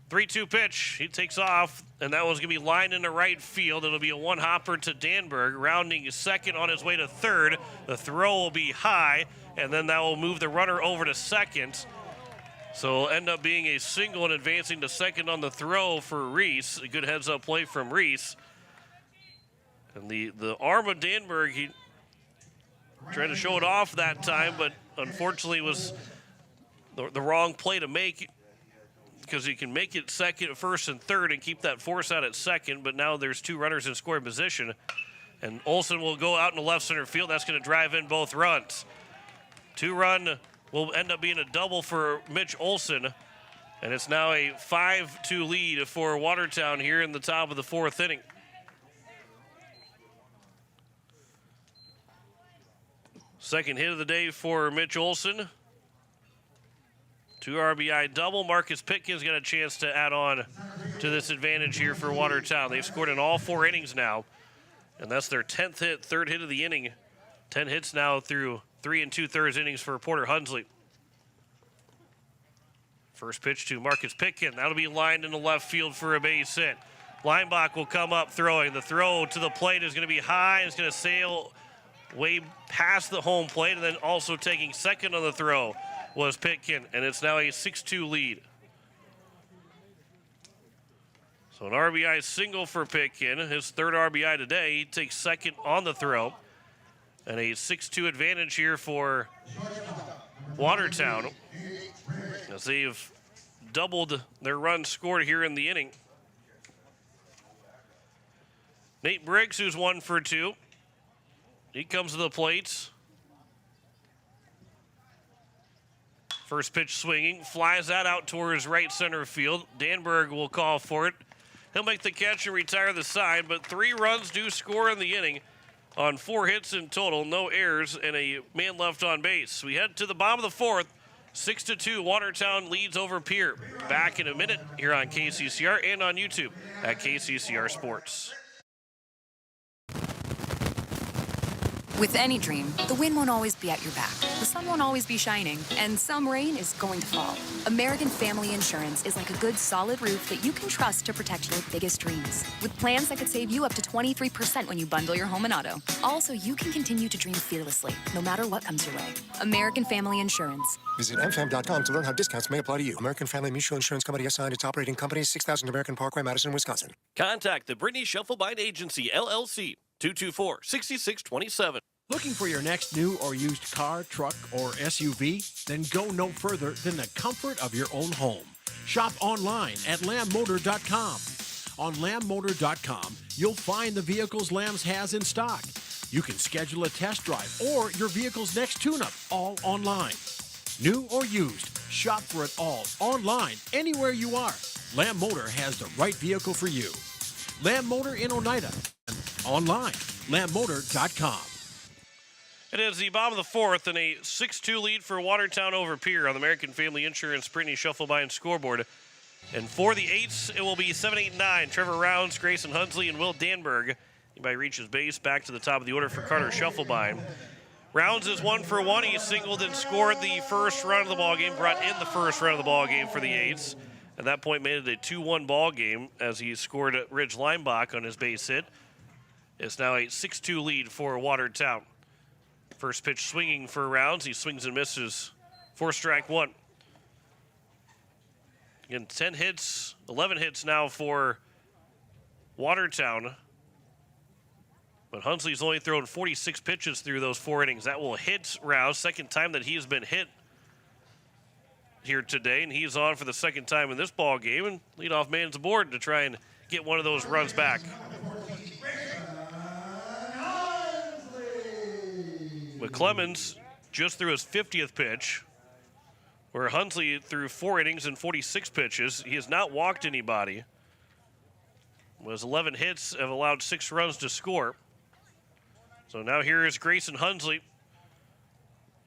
3-2 pitch. He takes off, and that one's going to be lined into right field. It'll be a one-hopper to Danberg, rounding second on his way to third. The throw will be high, and then that will move the runner over to second. So it'll end up being a single and advancing to second on the throw for Reese. A good heads-up play from Reese. And the arm of Danberg, he tried to show it off that time, but unfortunately was the wrong play to make, because he can make it second, first, and third and keep that force out at second, but now there's two runners in scoring position. And Olsen will go out in the left center field. That's going to drive in both runs. 2-run will end up being a double for Mitch Olsen, and it's now a 5-2 lead for Watertown here in the top of the fourth inning. Second hit of the day for Mitch Olsen. 2 RBI double. Marcus Pitkins got a chance to add on to this advantage here for Watertown. They've scored in all 4 innings now, and that's their 10th hit, third hit of the inning. 10 hits now through 3 2/3 innings for Porter Hunsley. First pitch to Marcus Pitkin. That'll be lined into left field for a base hit. Leinbach will come up throwing. The throw to the plate is going to be high. It's going to sail way past the home plate, and then also taking second on the throw was Pitkin, and it's now a 6-2 lead. So an RBI single for Pitkin, his third RBI today. He takes second on the throw, and a 6-2 advantage here for Watertown, as they've doubled their runs scored here in the inning. Nate Briggs, who's 1 for 2. He comes to the plate. First pitch swinging, flies that out towards right center field. Danberg will call for it. He'll make the catch and retire the side, but 3 runs do score in the inning on 4 hits in total, no errors, and a man left on base. We head to the bottom of the fourth. 6-2, Watertown leads over Pierre. Back in a minute here on KCCR and on YouTube at KCCR Sports.
With any dream, the wind won't always be at your back. The sun won't always be shining, and some rain is going to fall. American Family Insurance is like a good, solid roof that you can trust to protect your biggest dreams. With plans that could save you up to 23% when you bundle your home and auto. Also, you can continue to dream fearlessly, no matter what comes your way. American Family Insurance.
Visit mfam.com to learn how discounts may apply to you. American Family Mutual Insurance Company assigned its operating company, 6000 American Parkway, Madison, Wisconsin.
Contact the Brittany Shufflebine Agency, LLC, 224-6627.
Looking for your next new or used car, truck, or SUV? Then go no further than the comfort of your own home. Shop online at lambmotor.com. On lambmotor.com, you'll find the vehicles Lambs has in stock. You can schedule a test drive or your vehicle's next tune-up, all online. New or used, shop for it all online, anywhere you are. Lamb Motor has the right vehicle for you. Lamb Motor in Oneida. Online, lambmotor.com.
It is the bottom of the fourth and a 6-2 lead for Watertown over Pierre on the American Family Insurance Brittany Shufflebine scoreboard. And for the eights, it will be 7, 8, 9. Trevor Rounds, Grayson Hunsley, and Will Danberg. Anybody reaches base, back to the top of the order for Carter Shufflebine. Rounds is 1 for 1. He singled and scored the first run of the ball game, brought in the first run of the ball game for the eights. At that point, made it a 2-1 ball game as he scored Ridge Leinbach on his base hit. It's now a 6-2 lead for Watertown. First pitch swinging for Rounds. He swings and misses for strike 1. Again, 10 hits, 11 hits now for Watertown. But Hunsley's only thrown 46 pitches through those 4 innings. That will hit Rouse. Second time that he's been hit here today, and he's on for the second time in this ball game. And leadoff man's aboard to try and get one of those runs back. But Clemens just threw his 50th pitch, where Hunsley threw 4 innings and 46 pitches. He has not walked anybody. was 11 hits, have allowed 6 runs to score. So now here is Grayson Hunsley,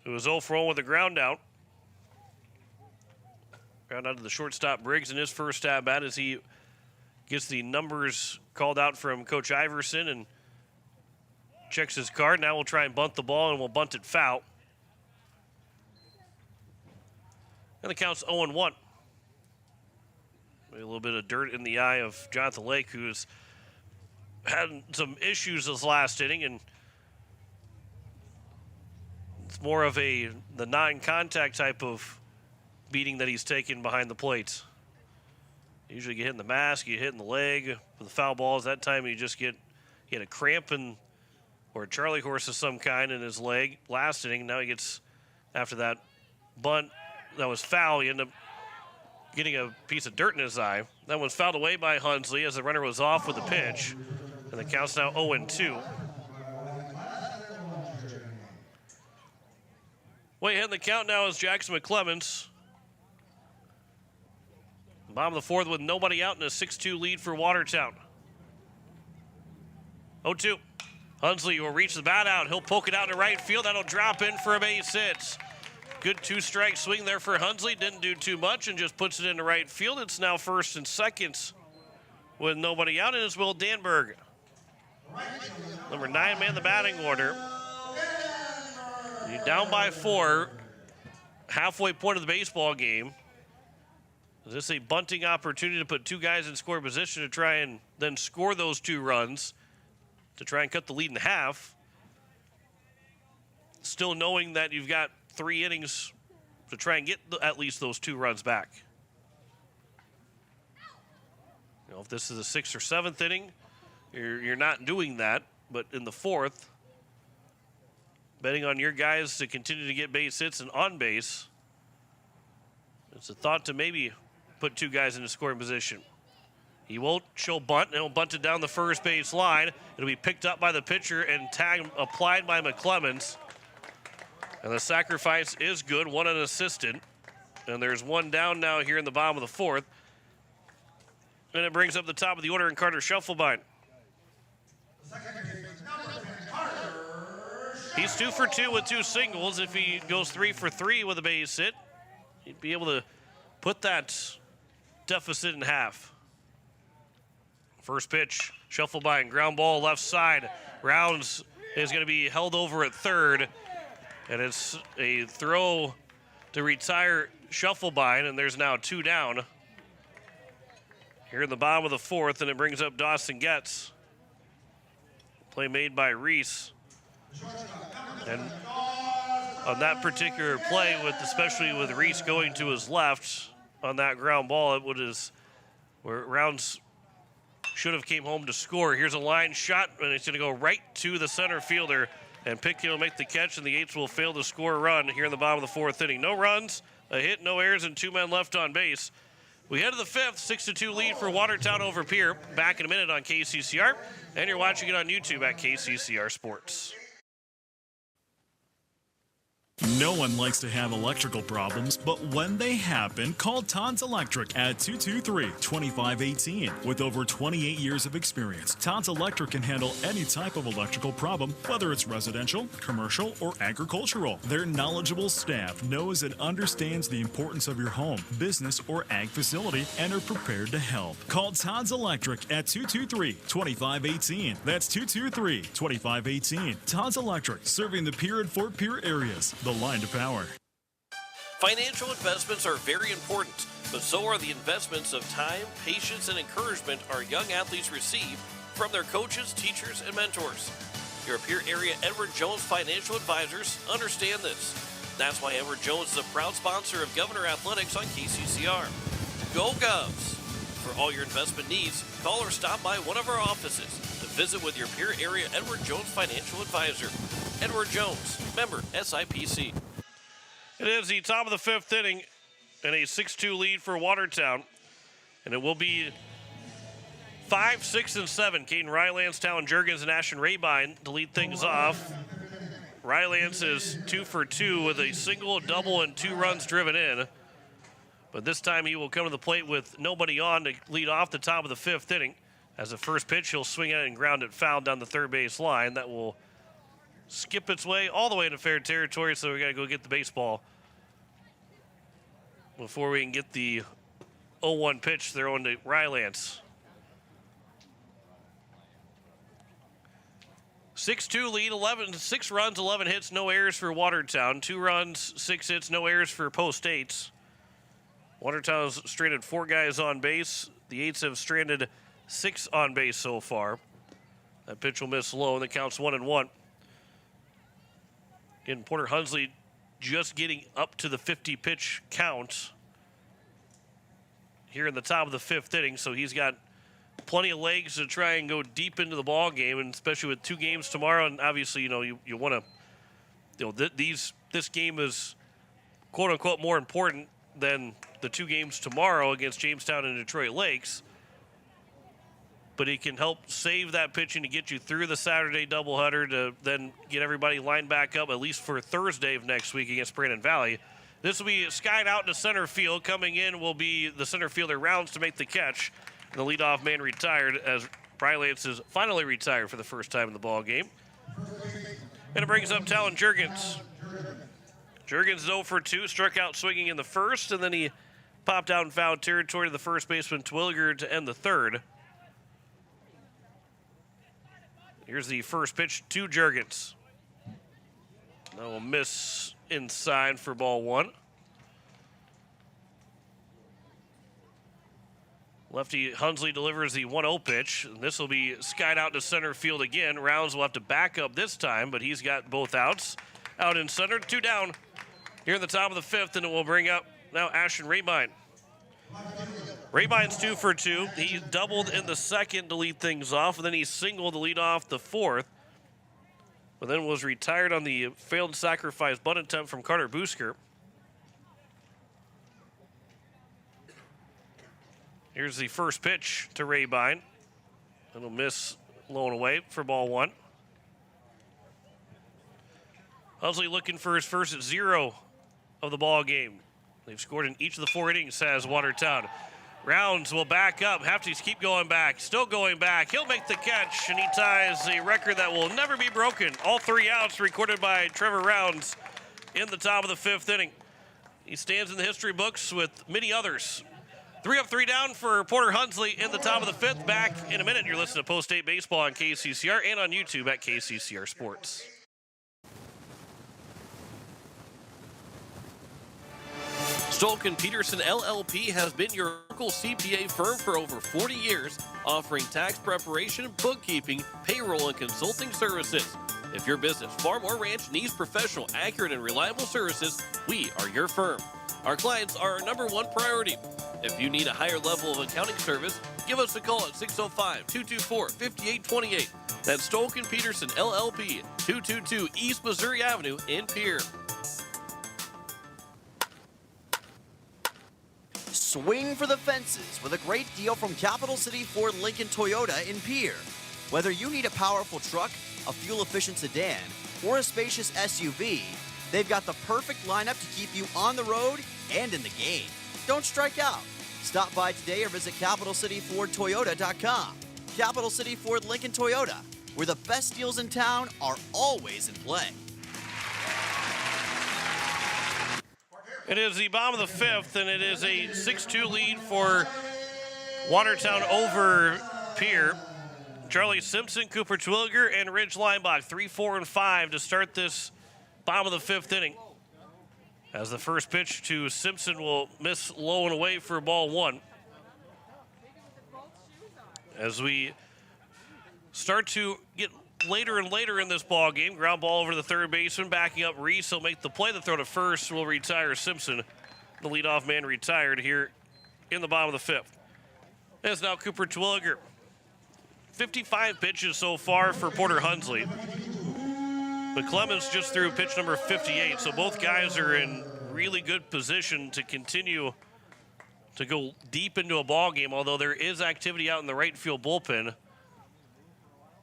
who was 0 for 1 with a ground out. Ground out to the shortstop Briggs in his first at bat as he gets the numbers called out from Coach Iverson and checks his card. Now we'll try and bunt the ball, and we'll bunt it foul. And the count's 0-1. A little bit of dirt in the eye of Jonathan Lake, who's had some issues this last inning, and it's more of the non-contact type of beating that he's taken behind the plate. Usually you get hit in the mask, you get hit in the leg with the foul balls. That time he had a cramp or a Charlie horse of some kind in his leg last inning. Now he gets, after that bunt that was foul, he ended up getting a piece of dirt in his eye. That one's fouled away by Hunsley as the runner was off with the pitch. And the count's now 0-2. Way ahead in the count now is Jackson McClemens. Bottom of the 4th with nobody out and a 6-2 lead for Watertown. 0-2. Hunsley will reach the bat out. He'll poke it out to right field. That'll drop in for a base hit. Good 2-strike swing there for Hunsley. Didn't do too much and just puts it into right field. It's now first and second with nobody out, and it's Will Danberg. Number 9 man in the batting order. You're down by 4. Halfway point of the baseball game. Is this a bunting opportunity to put 2 guys in score position to try and then score those 2 runs to try and cut the lead in half? Still knowing that you've got 3 innings to try and get at least those 2 runs back. You know, if this is the 6th or 7th inning, you're not doing that. But in the 4th, betting on your guys to continue to get base hits and on base, it's a thought to maybe put 2 guys into scoring position. He won't show bunt, and he'll bunt it down the first base line. It'll be picked up by the pitcher and tag applied by McClemens. And the sacrifice is good, 1 unassisted. And there's 1 down now here in the bottom of the 4th. And it brings up the top of the order in Carter Shufflebein. He's 2 for 2 with 2 singles. If he goes 3 for 3 with a base hit, he'd be able to put that deficit in half. First pitch, Shufflebein, ground ball left side. Rounds is going to be held over at third. And it's a throw to retire Shufflebein, and there's now 2 down. Here in the bottom of the 4th, and it brings up Dawson Getz. Play made by Reese. And on that particular play, especially with Reese going to his left on that ground ball, it was where Rounds should have came home to score. Here's a line shot, and it's going to go right to the center fielder. And Pickett will make the catch, and the Eights will fail to score a run here in the bottom of the 4th inning. No runs, a hit, no errors, and 2 men left on base. We head to the 5th, 6-2 lead for Watertown over Pierre. Back in a minute on KCCR, and you're watching it on YouTube at KCCR Sports.
No one likes to have electrical problems, but when they happen, call Todd's Electric at 223-2518. With over 28 years of experience, Todd's Electric can handle any type of electrical problem, whether it's residential, commercial, or agricultural. Their knowledgeable staff knows and understands the importance of your home, business, or ag facility and are prepared to help. Call Todd's Electric at 223-2518. That's 223-2518. Todd's Electric, serving the Pierre and Fort Pierre areas. The line to power.
Financial investments are very important, but so are the investments of time, patience, and encouragement our young athletes receive from their coaches, teachers, and mentors. Your Pierre area Edward Jones Financial Advisors understand this. That's why Edward Jones is a proud sponsor of Governor Athletics on KCCR. Go Govs! For all your investment needs, call or stop by one of our offices to visit with your Pierre area Edward Jones Financial Advisor. Edward Jones, member SIPC. It is the top of the 5th inning and a 6-2 lead for Watertown. And it will be 5, 6, and 7. Caden Rylance, Talon Juergens, and Ashton Rabine to lead things off. Rylance is 2 for 2 with a single, double, and 2 runs driven in. But this time he will come to the plate with nobody on to lead off the top of the 5th inning. As the first pitch, he'll swing at it and ground it foul down the third base line. That will skip its way all the way into fair territory, so we got to go get the baseball before we can get the 0-1 pitch thrown to Rylance. 6-2 lead, 6 runs, 11 hits, no errors for Watertown. 2 runs, 6 hits, no errors for Post 8. Watertown's stranded 4 guys on base. The 8s have stranded 6 on base so far. That pitch will miss low, and the count's 1-1. Again, Porter Hunsley just getting up to the 50-pitch count here in the top of the 5th inning, so he's got plenty of legs to try and go deep into the ball game, and especially with 2 games tomorrow. And obviously, you want to, this game is quote unquote more important than the 2 games tomorrow against Jamestown and Detroit Lakes. But he can help save that pitching to get you through the Saturday doubleheader to then get everybody lined back up at least for Thursday of next week against Brandon Valley. This will be skied out to center field. Coming in will be the center fielder Rounds to make the catch. The leadoff man retired as Rylance is finally retired for the first time in the ball game. And it brings up Talon Jurgens. Jurgens is 0 for 2, struck out swinging in the first, and then he popped out in foul territory to the first baseman Twilliger to end the third. Here's the first pitch to Jurgens. That will miss inside for ball 1. Lefty Hunsley delivers the 1-0 pitch. This will be skied out to center field again. Rounds will have to back up this time, but he's got both outs. Out in center, 2 down. Here in the top of the 5th, and it will bring up now Ashton Rabine. Rabine's 2 for 2. He doubled in the second to lead things off, and then he singled to lead off the 4th, but then was retired on the failed sacrifice bunt attempt from Carter Busker. Here's the first pitch to Rabine. It'll miss low and away for ball 1. Hunsley looking for his first 0 of the ball game. They've scored in each of the 4 innings, says Watertown. Rounds will back up. Have to keep going back. Still going back. He'll make the catch, and he ties a record that will never be broken. All 3 outs recorded by Trevor Rounds in the top of the 5th inning. He stands in the history books with many others. 3 up, 3 down for Porter Hunsley in the top of the 5th. Back in a minute. You're listening to Post 8 Baseball on KCCR and on YouTube at KCCR Sports. Stolken Peterson LLP has been your local CPA firm for over 40 years, offering tax preparation, bookkeeping, payroll, and consulting services. If your business, farm, or ranch needs professional, accurate, and reliable services, we are your firm. Our clients are our #1 priority. If you need a higher level of accounting service, give us a call at 605-224-5828. That's Stolken Peterson LLP, 222 East Missouri Avenue in Pierre.
Swing for the fences with a great deal from Capital City Ford Lincoln Toyota in Pierre. Whether you need a powerful truck, a fuel-efficient sedan, or a spacious SUV, they've got the perfect lineup to keep you on the road and in the game. Don't strike out. Stop by today or visit CapitalCityFordToyota.com. Capital City Ford Lincoln Toyota, where the best deals in town are always in play.
It is the bottom of the 5th, and it is a 6-2 lead for Watertown over Pierre. Charlie Simpson, Cooper Twilliger, and Ridge Leinbach, 3, 4, and 5 to start this bottom of the 5th inning. As the first pitch to Simpson will miss low and away for ball 1. As we start to get later and later in this ball game, ground ball over to the third baseman, backing up Reese. He'll make the play. The throw to first will retire Simpson. The leadoff man retired here in the bottom of the 5th. It's now Cooper Twilliger. 55 pitches so far for Porter Hunsley. But Clemens just threw pitch number 58, so both guys are in really good position to continue to go deep into a ball game, although there is activity out in the right field bullpen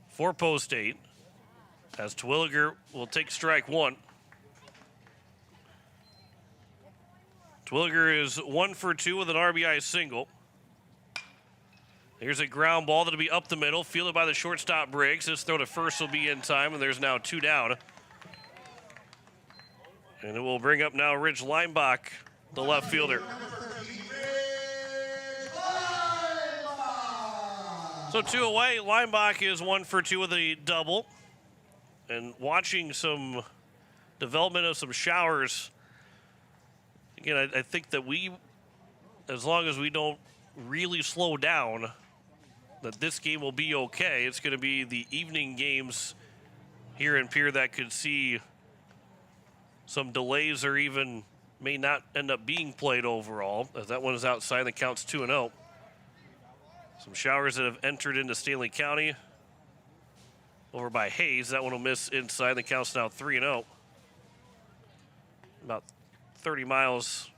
for Post 8, as Twilliger will take strike 1. Twilliger is 1 for 2 with an RBI single. Here's a ground ball that'll be up the middle, fielded by the shortstop Briggs. This throw to first will be in time, and there's now 2 down. And it will bring up now Rich Leinbach, the left fielder. So 2 away. Leinbach is 1 for 2 with a double. And watching some development of some showers. Again, I think that we, as long as we don't really slow down, that this game will be okay. It's going to be the evening games here in Pierre that could see some delays or even may not end up being played overall, as that one is outside. The count's 2-0. Some showers that have entered into Stanley County over by Hayes. That one will miss inside. The count's now 3-0. About 30 miles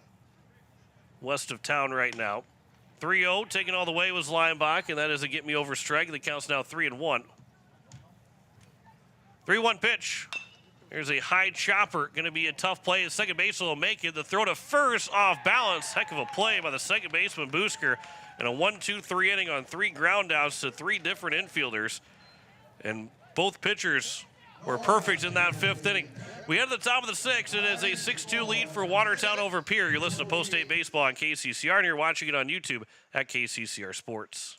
west of town right now. 3-0, taken all the way was Leinbach, and that is a get-me-over strike. The count's now 3-1. 3-1 pitch. There's a high chopper. Going to be a tough play. The second baseman will make it. The throw to first off balance. Heck of a play by the second baseman, Busker. And a 1-2-3 inning on 3 ground outs to 3 different infielders. And both pitchers were perfect in that 5th inning. We head to the top of the 6th. It is a 6-2 lead for Watertown over Pierre. You're listening to Post-State Baseball on KCCR, and you're watching it on YouTube at KCCR Sports.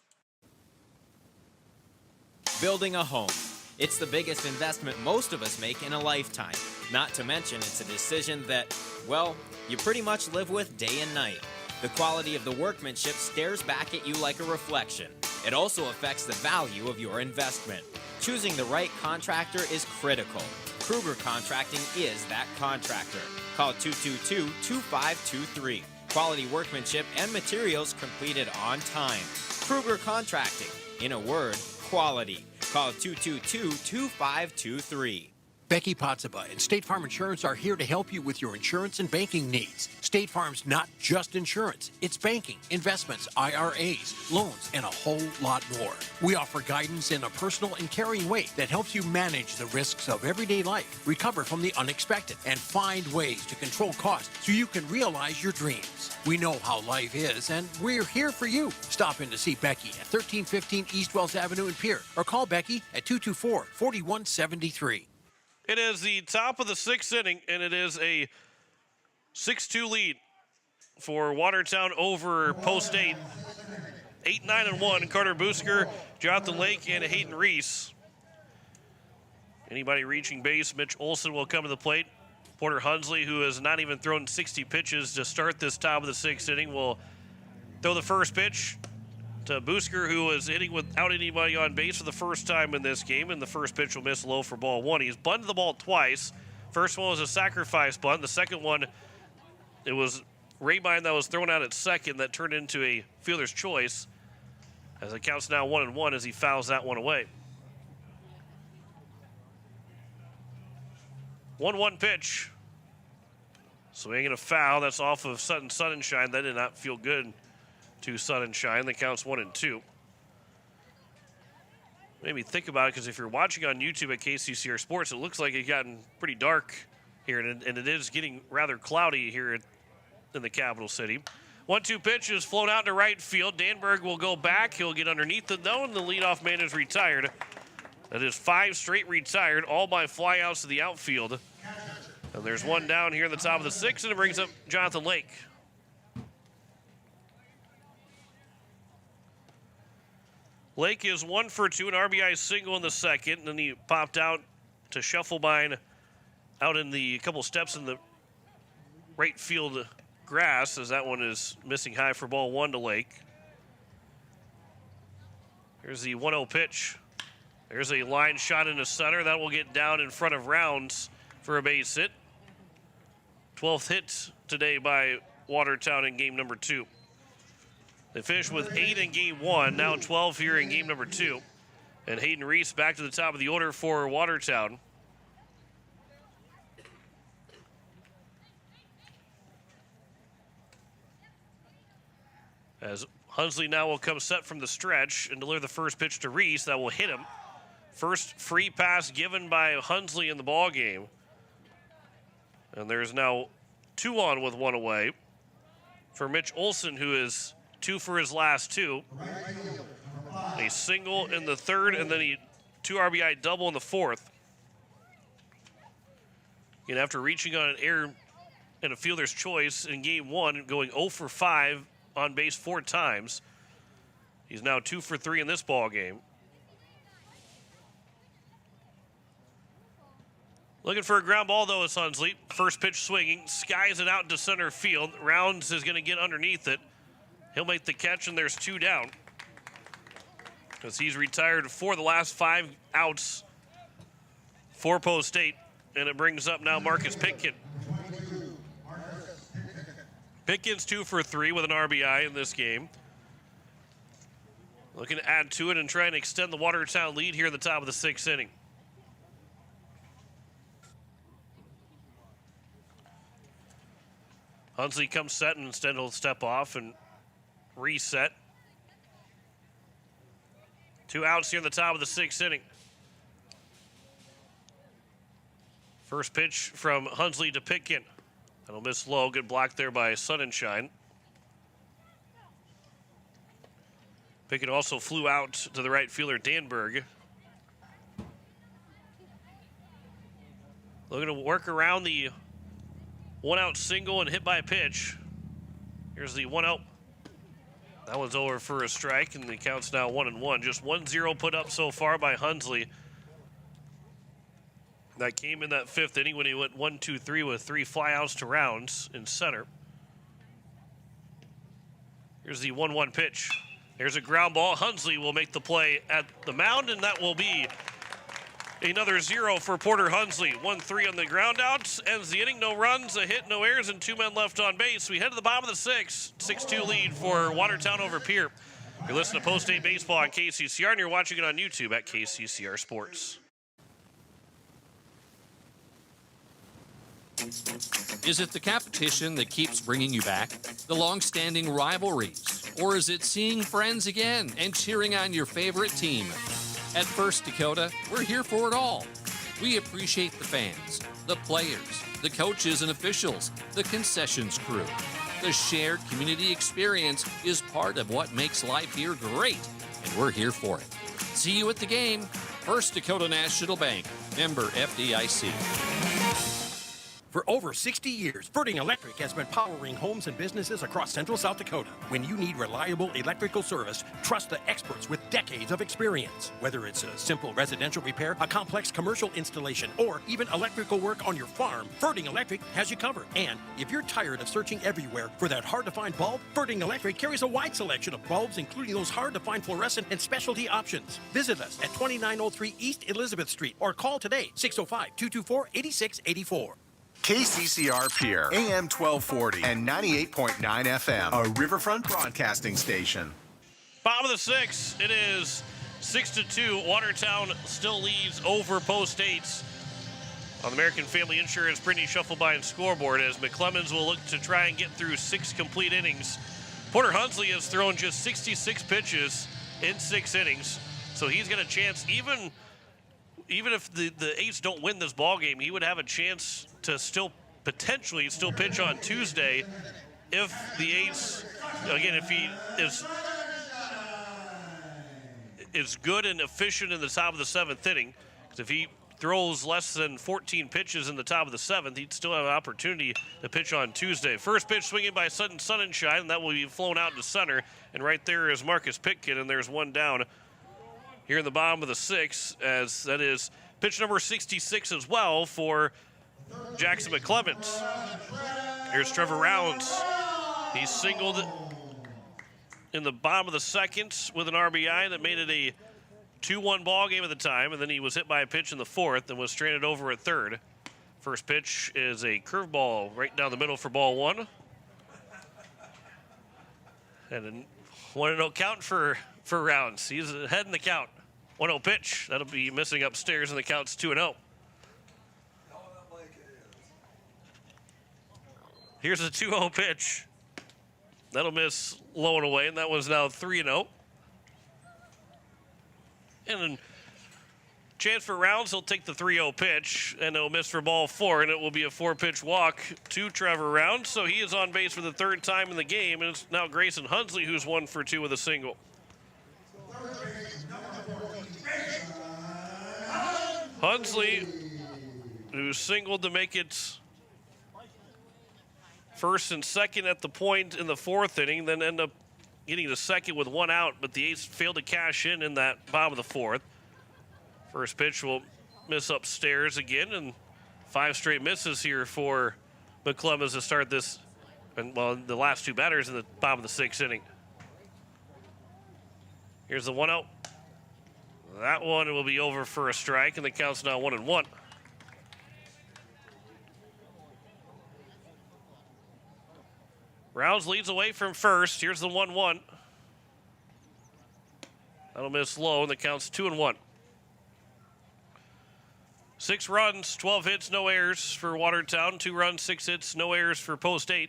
Building a home. It's the biggest investment most of us make in a lifetime. Not to mention it's a decision that, well, you pretty much live with day and night. The quality of the workmanship stares back at you like a reflection. It also affects the value of your investment. Choosing the right contractor is critical. Kruger Contracting is that contractor. Call 222-2523. Quality workmanship and materials completed on time. Kruger Contracting. In a word, quality. Call 222-2523.
Becky Potsaba and State Farm Insurance are here to help you with your insurance and banking needs. State Farm's not just insurance. It's banking, investments, IRAs, loans, and a whole lot more. We offer guidance in a personal and caring way that helps you manage the risks of everyday life, recover from the unexpected, and find ways to control costs so you can realize your dreams. We know how life is, and we're here for you. Stop in to see Becky at 1315 East Wells Avenue in Pierre, or call Becky at 224-4173.
It is the top of the 6th inning, and it is a 6-2 lead for Watertown over Post-State. 8-9-1. Carter Busker, Jonathan Lake, and Hayden Reese. Anybody reaching base, Mitch Olson will come to the plate. Porter Hunsley, who has not even thrown 60 pitches to start this top of the 6th inning, will throw the first pitch to Busker, who was hitting without anybody on base for the first time in this game, and the first pitch will miss low for ball 1. He's bunted the ball twice. First one was a sacrifice bunt. The second one, it was Raybine that was thrown out at second that turned into a fielder's choice, as it counts now 1-1 as he fouls that one away. 1-1 pitch. Swinging a foul. That's off of Sutton Sunshine. That did not feel good to Sun and Shine. The count's 1-2. Made me think about it, because if you're watching on YouTube at KCCR Sports, it looks like it's gotten pretty dark here, and it is getting rather cloudy here in the capital city. 1-2 pitch is flown out to right field. Danberg will go back. He'll get underneath it, though, and the leadoff man is retired. That is 5 straight retired, all by flyouts to the outfield. And there's one down here in the top of the 6th, and it brings up Jonathan Lake. Lake is 1 for 2, an RBI single in the second, and then he popped out to Scheffelbein out in the couple steps in the right field grass, as that one is missing high for ball 1 to Lake. Here's the 1-0 pitch. There's a line shot into center. That will get down in front of Rounds for a base hit. 12th hit today by Watertown in game number 2. They finished with 8 in game 1, now 12 here in game number 2. And Hayden Reese back to the top of the order for Watertown. As Hunsley now will come set from the stretch and deliver the first pitch to Reese. That will hit him. First free pass given by Hunsley in the ball game. And there's now 2 on with 1 away for Mitch Olson, who is 2 for his last 2. A single in the third, and then he 2 RBI double in the fourth. And after reaching on an error and a fielder's choice in game 1, going 0 for 5 on base 4 times, he's now 2 for 3 in this ball game. Looking for a ground ball, though, is Hunsley. First pitch swinging, skies it out to center field. Rounds is going to get underneath it. He'll make the catch, and there's 2 down. Because he's retired for the last 5 outs for Post State. And it brings up now Marcus Pitkin. Pitkin's 2 for 3 with an RBI in this game. Looking to add to it and try and extend the Watertown lead here in the top of the 6th inning. Hunsley comes set, and instead he'll step off and reset. 2 outs here in the top of the 6th inning. First pitch from Hunsley to Pitkin. That'll miss low. Good block there by Sonnenschein. Pitkin also flew out to the right fielder, Danberg. Looking to work around the 1-out single and hit by a pitch. Here's the 1-out. That one's over for a strike, and the count's now 1-1. Just 1-0 put up so far by Hunsley. That came in that 5th inning when he went 1-2-3 with 3 flyouts to Rounds in center. Here's the 1-1 pitch. There's a ground ball. Hunsley will make the play at the mound, and that will be another 0 for Porter Hunsley. 1-3 on the ground outs. Ends the inning. No runs, a hit, no errors, and 2 men left on base. We head to the bottom of the 6th. 6-2 lead for Watertown over Pierre. You're listening to Post State Baseball on KCCR, and you're watching it on YouTube at KCCR Sports.
Is it the competition that keeps bringing you back? The long-standing rivalries? Or is it seeing friends again and cheering on your favorite team? At First Dakota, we're here for it all. We appreciate the fans, the players, the coaches and officials, the concessions crew. The shared community experience is part of what makes life here great, and we're here for it. See you at the game. First Dakota National Bank, member FDIC.
For over 60 years, Ferding Electric has been powering homes and businesses across central South Dakota. When you need reliable electrical service, trust the experts with decades of experience. Whether it's a simple residential repair, a complex commercial installation, or even electrical work on your farm, Ferding Electric has you covered. And if you're tired of searching everywhere for that hard-to-find bulb, Ferding Electric carries a wide selection of bulbs, including those hard-to-find fluorescent and specialty options. Visit us at 2903 East Elizabeth Street or call today, 605-224-8684.
KCCR Pierre, AM 1240 and 98.9 FM, a Riverfront broadcasting station.
Bottom of the 6th, it is 6-2. Watertown still leads over Post State's on the American Family Insurance Brittany Shufflebind scoreboard as McClemens will look to try and get through 6 complete innings. Porter Hunsley has thrown just 66 pitches in 6 innings, so he's got a chance. Even if the Eights don't win this ball game, he would have a chance to potentially still pitch on Tuesday if the Eights, again, if he is good and efficient in the top of the 7th inning. Because if he throws less than 14 pitches in the top of the 7th, he'd still have an opportunity to pitch on Tuesday. First pitch swinging by Sonnenschein, and that will be flown out to center. And right there is Marcus Pitkin, and there's 1 down here in the bottom of the 6th, as that is pitch number 66 as well for Jackson McClemens. Here's Trevor Rounds. He singled in the bottom of the 2nd with an RBI that made it a 2-1 ball game at the time, and then he was hit by a pitch in the 4th and was stranded over at 3rd. First pitch is a curveball right down the middle for ball 1. And a 1-0 count for Rounds. He's ahead in the count. 1-0 pitch. That'll be missing upstairs, and the count's 2-0. Here's a 2-0 pitch. That'll miss low and away, and that one's now 3-0. And then chance for Rounds, he'll take the 3-0 pitch, and it'll miss for ball 4, and it will be a 4-pitch walk to Trevor Rounds. So he is on base for the 3rd time in the game, and it's now Grayson Hunsley who's 1 for 2 with a single. Hunsley, who singled to make it first and second at the point in the fourth inning, then end up getting the second with one out, but the A's failed to cash in that bottom of the fourth. First pitch will miss upstairs again, and 5 straight misses here for McClemens to start this, and well, the last 2 batters in the bottom of the 6th inning. Here's the 1-0. That one will be over for a strike, and the count's now 1-1. Rounds leads away from first. Here's the 1-1. That'll miss low, and the count's 2-1. 6 runs, 12 hits, no errors for Watertown. 2 runs, 6 hits, no errors for Post 8.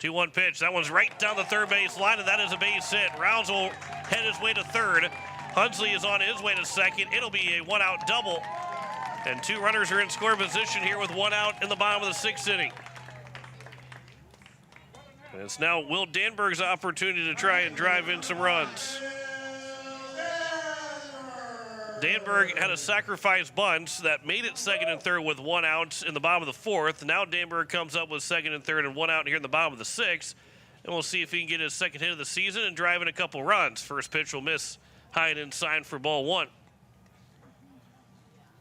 2-1 pitch. That one's right down the third base line, and that is a base hit. Rounds will head his way to third. Hunsley is on his way to second. It'll be a 1-out double. And 2 runners are in score position here with 1 out in the bottom of the 6th inning. And it's now Will Danberg's opportunity to try and drive in some runs. Danberg had a sacrifice bunt that made it second and third with 1 out in the bottom of the 4th. Now Danberg comes up with second and third and 1 out here in the bottom of the 6th. And we'll see if he can get his second hit of the season and drive in a couple runs. First pitch will miss high and inside for ball 1.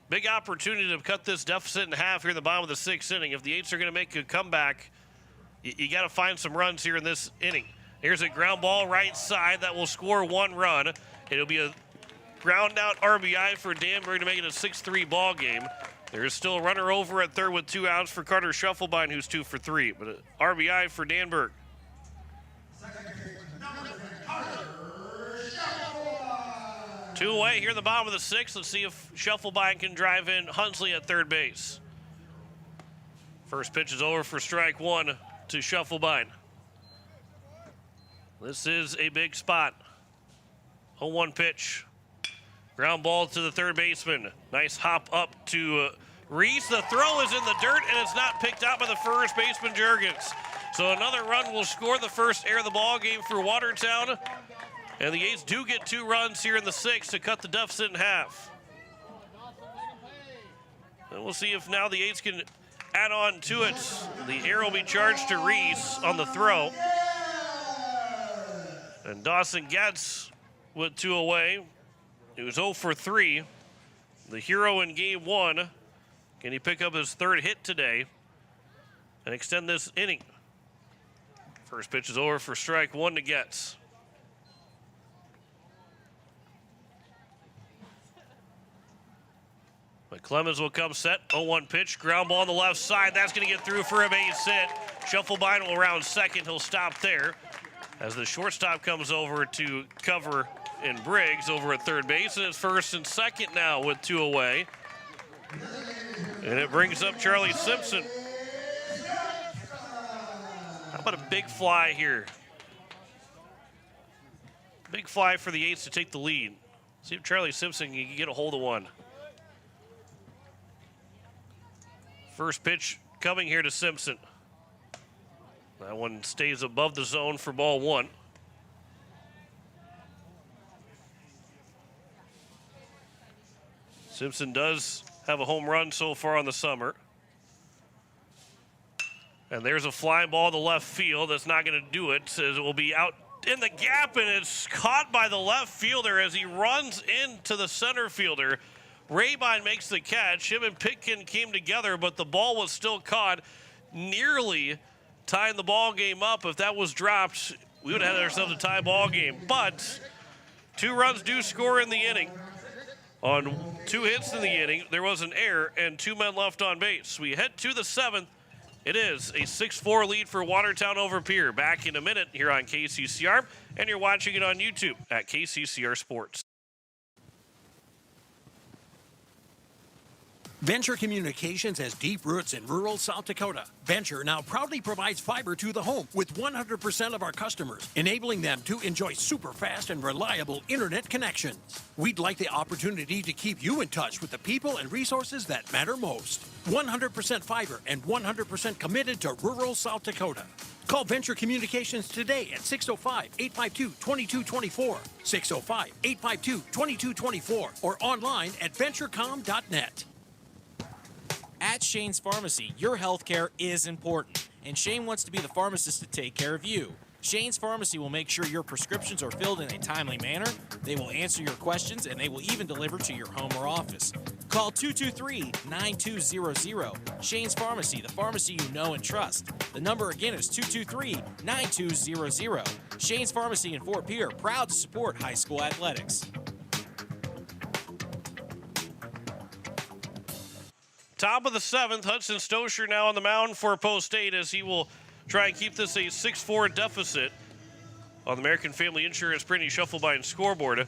Big opportunity to cut this deficit in half here in the bottom of the 6th inning. If the Ai's are going to make a comeback, you got to find some runs here in this inning. Here's a ground ball right side that will score 1 run. It'll be a ground out RBI for Danberg to make it a 6-3 ball game. There is still a runner over at third with 2 outs for Carter Shufflebein, who's 2 for 3. But an RBI for Danberg. 2 away here in the bottom of the 6th. Let's see if Shufflebein can drive in Hunsley at third base. First pitch is over for strike 1 to Shufflebein. This is a big spot. 0-1 pitch. Ground ball to the third baseman. Nice hop up to Reese. The throw is in the dirt, and it's not picked out by the first baseman, Jurgens. So another run will score the first error of the ball game for Watertown. And the A's do get 2 runs here in the 6th to cut the deficit in half. And we'll see if now the A's can add on to it. The error will be charged to Reese on the throw. And Dawson Getz with 2 away. He was 0 for 3. The hero in game 1. Can he pick up his 3rd hit today and extend this inning? First pitch is over for strike 1 to Getz. McClemens will come set. 0-1 pitch. Ground ball on the left side. That's going to get through for a base hit. Shufflebein will round second. He'll stop there as the shortstop comes over to cover in Briggs over at third base. And it's first and second now with 2 away. And it brings up Charlie Simpson. How about a big fly here? Big fly for the A's to take the lead. See if Charlie Simpson can get a hold of one. First pitch coming here to Simpson. That one stays above the zone for ball 1. Simpson does have a home run so far on the summer. And there's a fly ball to left field. That's not going to do it, as it will be out in the gap, and it's caught by the left fielder as he runs into the center fielder. Rabine makes the catch. Him and Pitkin came together, but the ball was still caught, nearly tying the ball game up. If that was dropped, we would have had ourselves a tie ball game. But 2 runs do score in the inning. On 2 hits in the inning, there was an error and 2 men left on base. We head to the 7th. It is a 6-4 lead for Watertown over Pierre. Back in a minute here on KCCR, and you're watching it on YouTube at KCCR Sports.
Venture Communications has deep roots in rural South Dakota. Venture now proudly provides fiber to the home with 100% of our customers, enabling them to enjoy super fast and reliable internet connections. We'd like the opportunity to keep you in touch with the people and resources that matter most. 100% fiber and 100% committed to rural South Dakota. Call Venture Communications today at 605-852-2224, 605-852-2224, or online at venturecom.net.
At Shane's Pharmacy, your health care is important, and Shane wants to be the pharmacist to take care of you. Shane's Pharmacy will make sure your prescriptions are filled in a timely manner, they will answer your questions, and they will even deliver to your home or office. Call 223-9200. Shane's Pharmacy, the pharmacy you know and trust. The number again is 223-9200. Shane's Pharmacy in Fort Pierre, proud to support high school athletics.
Top of the 7th, Hudson Stosher now on the mound for Post State as he will try and keep this a 6-4 deficit on the American Family Insurance Printing Shufflebind scoreboard.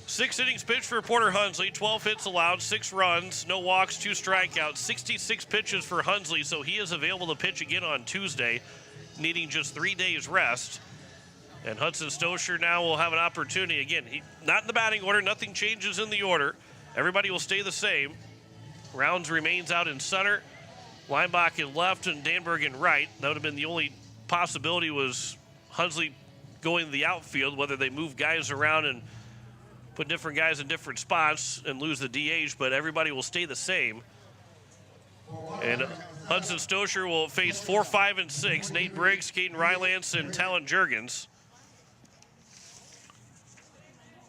6 innings pitched for Porter Hunsley, 12 hits allowed, 6 runs, no walks, 2 strikeouts, 66 pitches for Hunsley, so he is available to pitch again on Tuesday, needing just 3 days rest. And Hudson Stosher now will have an opportunity. Again, not in the batting order, nothing changes in the order. Everybody will stay the same. Rounds remains out in center. Leinbach in left and Danberg in right. That would have been the only possibility was Hunsley going to the outfield, whether they move guys around and put different guys in different spots and lose the DH, but everybody will stay the same. And Hudson Stosher will face 4, 5, and 6. Nate Briggs, Caden Rylance, and Talon Juergens.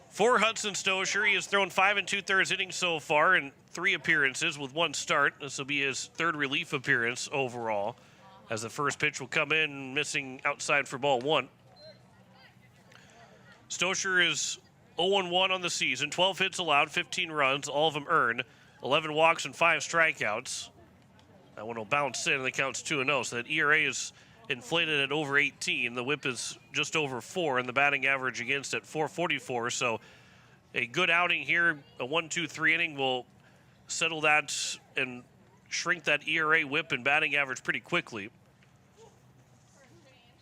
For Hudson Stosher, he has thrown 5 2/3 innings so far in 3 appearances with 1 start. This will be his 3rd relief appearance overall, as the first pitch will come in missing outside for ball 1. Stosher is 0-1 on the season, 12 hits allowed, 15 runs, all of them earned, 11 walks and 5 strikeouts. That one will bounce in and the count's 2-0, so that ERA is inflated at over 18. The whip is just over 4, and the batting average against at 444. So a good outing here. A 1-2-3 inning will settle that and shrink that ERA, whip, and batting average pretty quickly.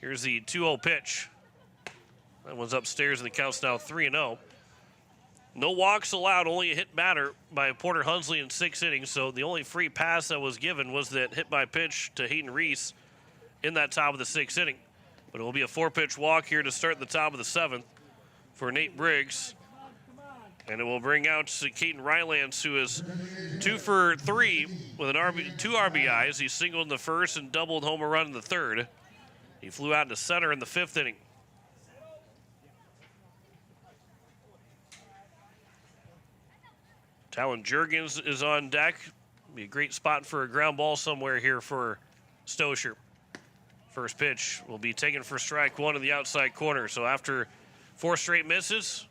Here's the 2-0 pitch. That one's upstairs, and the count's now 3-0. No walks allowed, only a hit batter by Porter Hunsley in 6 innings. So the only free pass that was given was that hit by pitch to Hayden Reese in that top of the 6th inning. But it will be a 4-pitch walk here to start the top of the 7th for Nate Briggs. And it will bring out Caden Rylance, who is 2 for 3 with 2 RBIs. He singled in the first and doubled home run in the 3rd. He flew out into center in the 5th inning. Talon Juergens is on deck. Be a great spot for a ground ball somewhere here for Stosher. First pitch will be taken for strike 1 in the outside corner. So after 4 straight misses,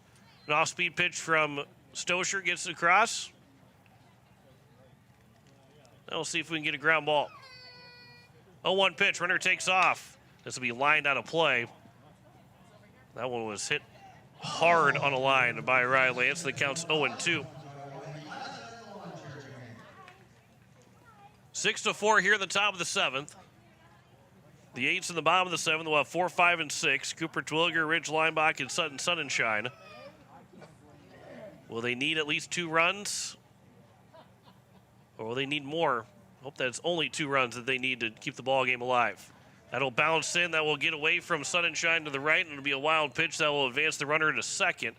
an off-speed pitch from Stosher gets it across. Now we'll see if we can get a ground ball. 0-1 pitch, runner takes off. This will be lined out of play. That one was hit hard on a line by Rylance. The count's 0-2. 6-4 here at the top of the 7th. The 8s in the bottom of the 7th will have 4, 5, and 6. Cooper Twilliger, Ridge Leinbach, and Sutton Sonnenschein. Will they need at least 2 runs? Or will they need more? Hope that it's only 2 runs that they need to keep the ball game alive. That'll bounce in. That will get away from Sonnenschein to the right, and it'll be a wild pitch that will advance the runner to second.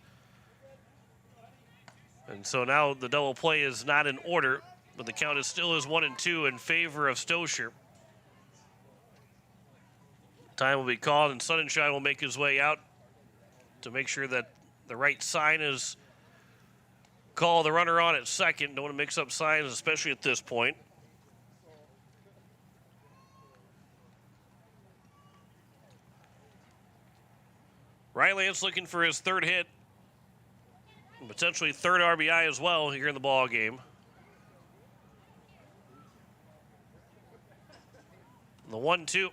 And so now the double play is not in order, but the count is still is 1-2 in favor of Stosher. Time will be called, and Sonnenschein will make his way out to make sure that the right sign is called. The runner on at second. Don't want to mix up signs, especially at this point. Rylance looking for his 3rd hit, potentially 3rd RBI as well here in the ball game. The 1-2.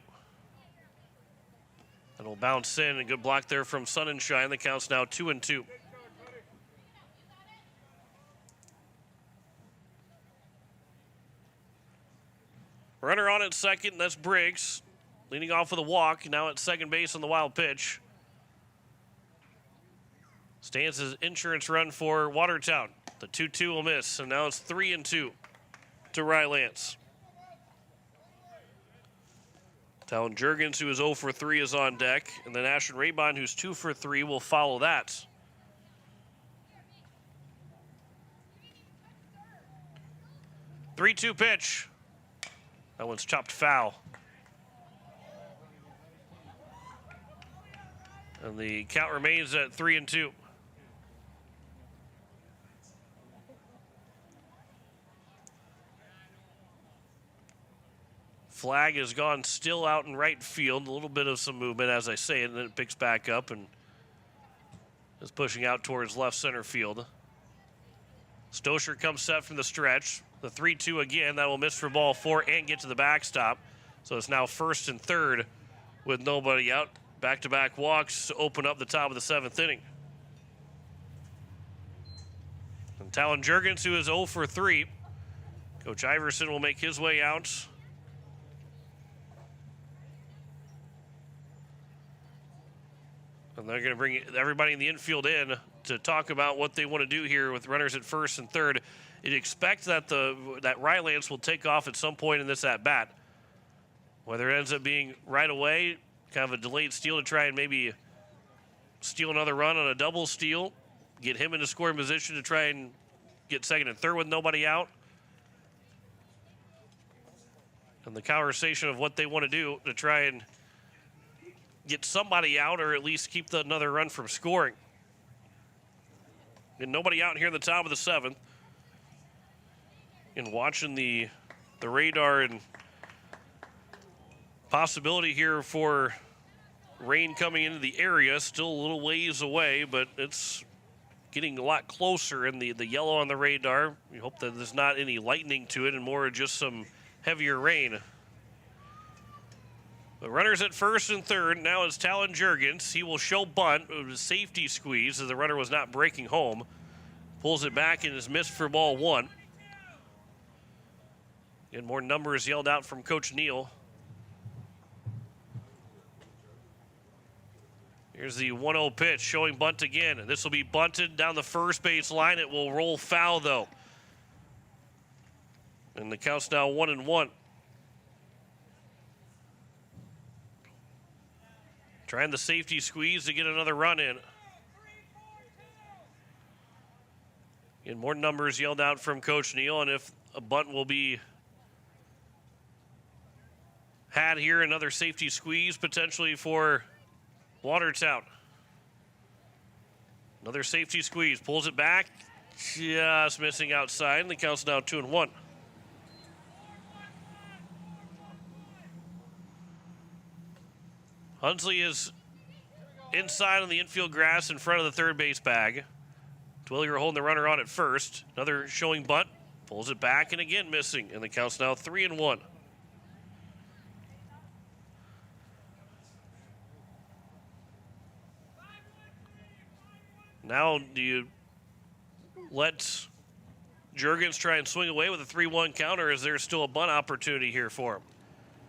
That'll bounce in. A good block there from Sonnenschein. The count's now 2-2. Runner on at second. That's Briggs. Leading off with a walk. Now at second base on the wild pitch. Stands his insurance run for Watertown. The 2-2 will miss. And now it's 3-2 to Rylance. Talon Jurgens, who is 0 for 3, is on deck. And then Ashton Raybon, who's 2 for 3, will follow that. Three-two pitch. That one's chopped foul. And the count remains at 3-2. Flag has gone still out in right field. A little bit of some movement, as I say, and then it picks back up and is pushing out towards left center field. Stosher comes set from the stretch. The 3-2 again. That will miss for ball 4 and get to the backstop. So it's now first and third with nobody out. Back-to-back walks to open up the top of the 7th inning. And Talon Jurgens, who is 0 for 3. Coach Iverson will make his way out. And they're going to bring everybody in the infield in to talk about what they want to do here with runners at first and third. You'd expect that that Rylance will take off at some point in this at-bat. Whether it ends up being right away, kind of a delayed steal to try and maybe steal another run on a double steal, get him into scoring position to try and get second and third with nobody out. And the conversation of what they want to do to try and get somebody out or at least keep another run from scoring. And nobody out here in the top of the 7th. And watching the radar and possibility here for rain coming into the area, still a little ways away, but it's getting a lot closer in the yellow on the radar. We hope that there's not any lightning to it and more just some heavier rain. The runners at first and third. Now it's Talon Jurgens. He will show bunt. It was a safety squeeze as the runner was not breaking home. Pulls it back and is missed for ball 1. And more numbers yelled out from Coach Neal. Here's the 1-0 pitch, showing bunt again. And this will be bunted down the first base line. It will roll foul, though. And the count's now 1-1. Trying the safety squeeze to get another run in. And more numbers yelled out from Coach Neal, and if a bunt will be had here, another safety squeeze potentially for Watertown. Another safety squeeze, pulls it back, just missing outside, and the count's now 2-1. Hunsley is inside on the infield grass in front of the third base bag. Twilliger holding the runner on at first. Another showing bunt, pulls it back and again missing, and the count's now 3-1. Now do you let Jurgens try and swing away with a 3-1 count, or is there still a bunt opportunity here for him?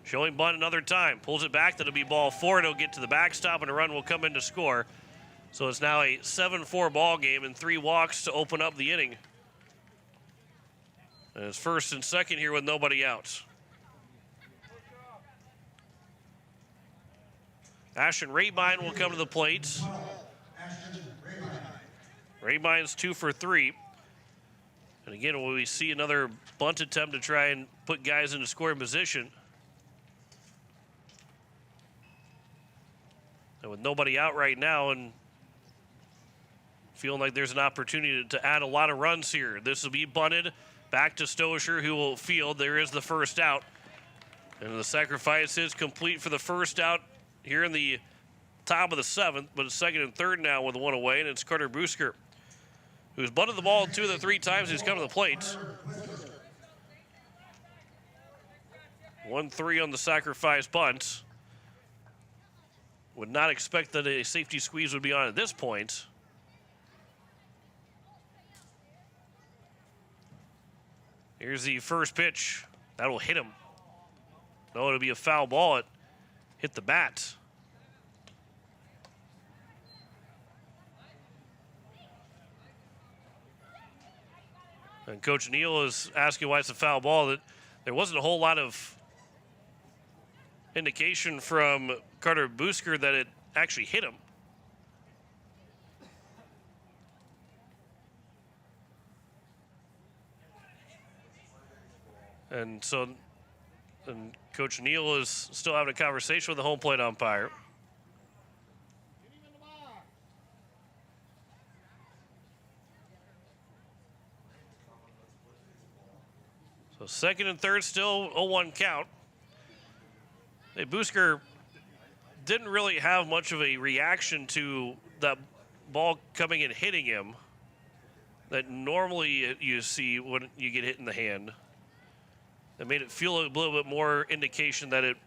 Showing bunt another time. Pulls it back. That'll be ball 4. It'll get to the backstop, and a run will come in to score. So it's now a 7-4 ball game and 3 walks to open up the inning. And it's first and second here with nobody out. Ashton Raybine will come to the plate. Raybine's 2 for 3. And again, will we see another bunt attempt to try and put guys into scoring position? And with nobody out right now and feeling like there's an opportunity to add a lot of runs here. This will be bunted back to Stosher, who will field. There is the first out. And the sacrifice is complete for the first out here in the top of the 7th, but it's second and third now with 1 away, and it's Carter Busker, who's bunted the ball 2 of the 3 times he's come to the plate. 1-3 on the sacrifice bunt. Would not expect that a safety squeeze would be on at this point. Here's the first pitch. That'll hit him. No, it'll be a foul ball. It hit the bat. And Coach Neal is asking why it's a foul ball. That there wasn't a whole lot of indication from Carter Busker that it actually hit him. And so Coach Neal is still having a conversation with the home plate umpire. So second and third, still 0-1 count. Hey, Busker didn't really have much of a reaction to that ball coming and hitting him that normally you see when you get hit in the hand. That made it feel a little bit more indication that it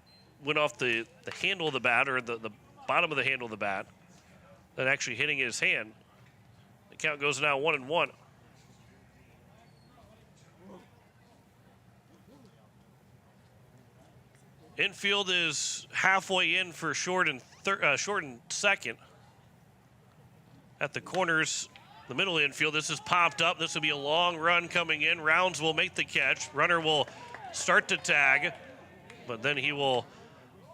went off the handle of the bat, or the bottom of the handle of the bat, than actually hitting his hand. The count goes now 1-1. Infield is halfway in for short and second. At the corners, the middle infield, this is popped up. This will be a long run coming in. Rounds will make the catch. Runner will start to tag, but then he will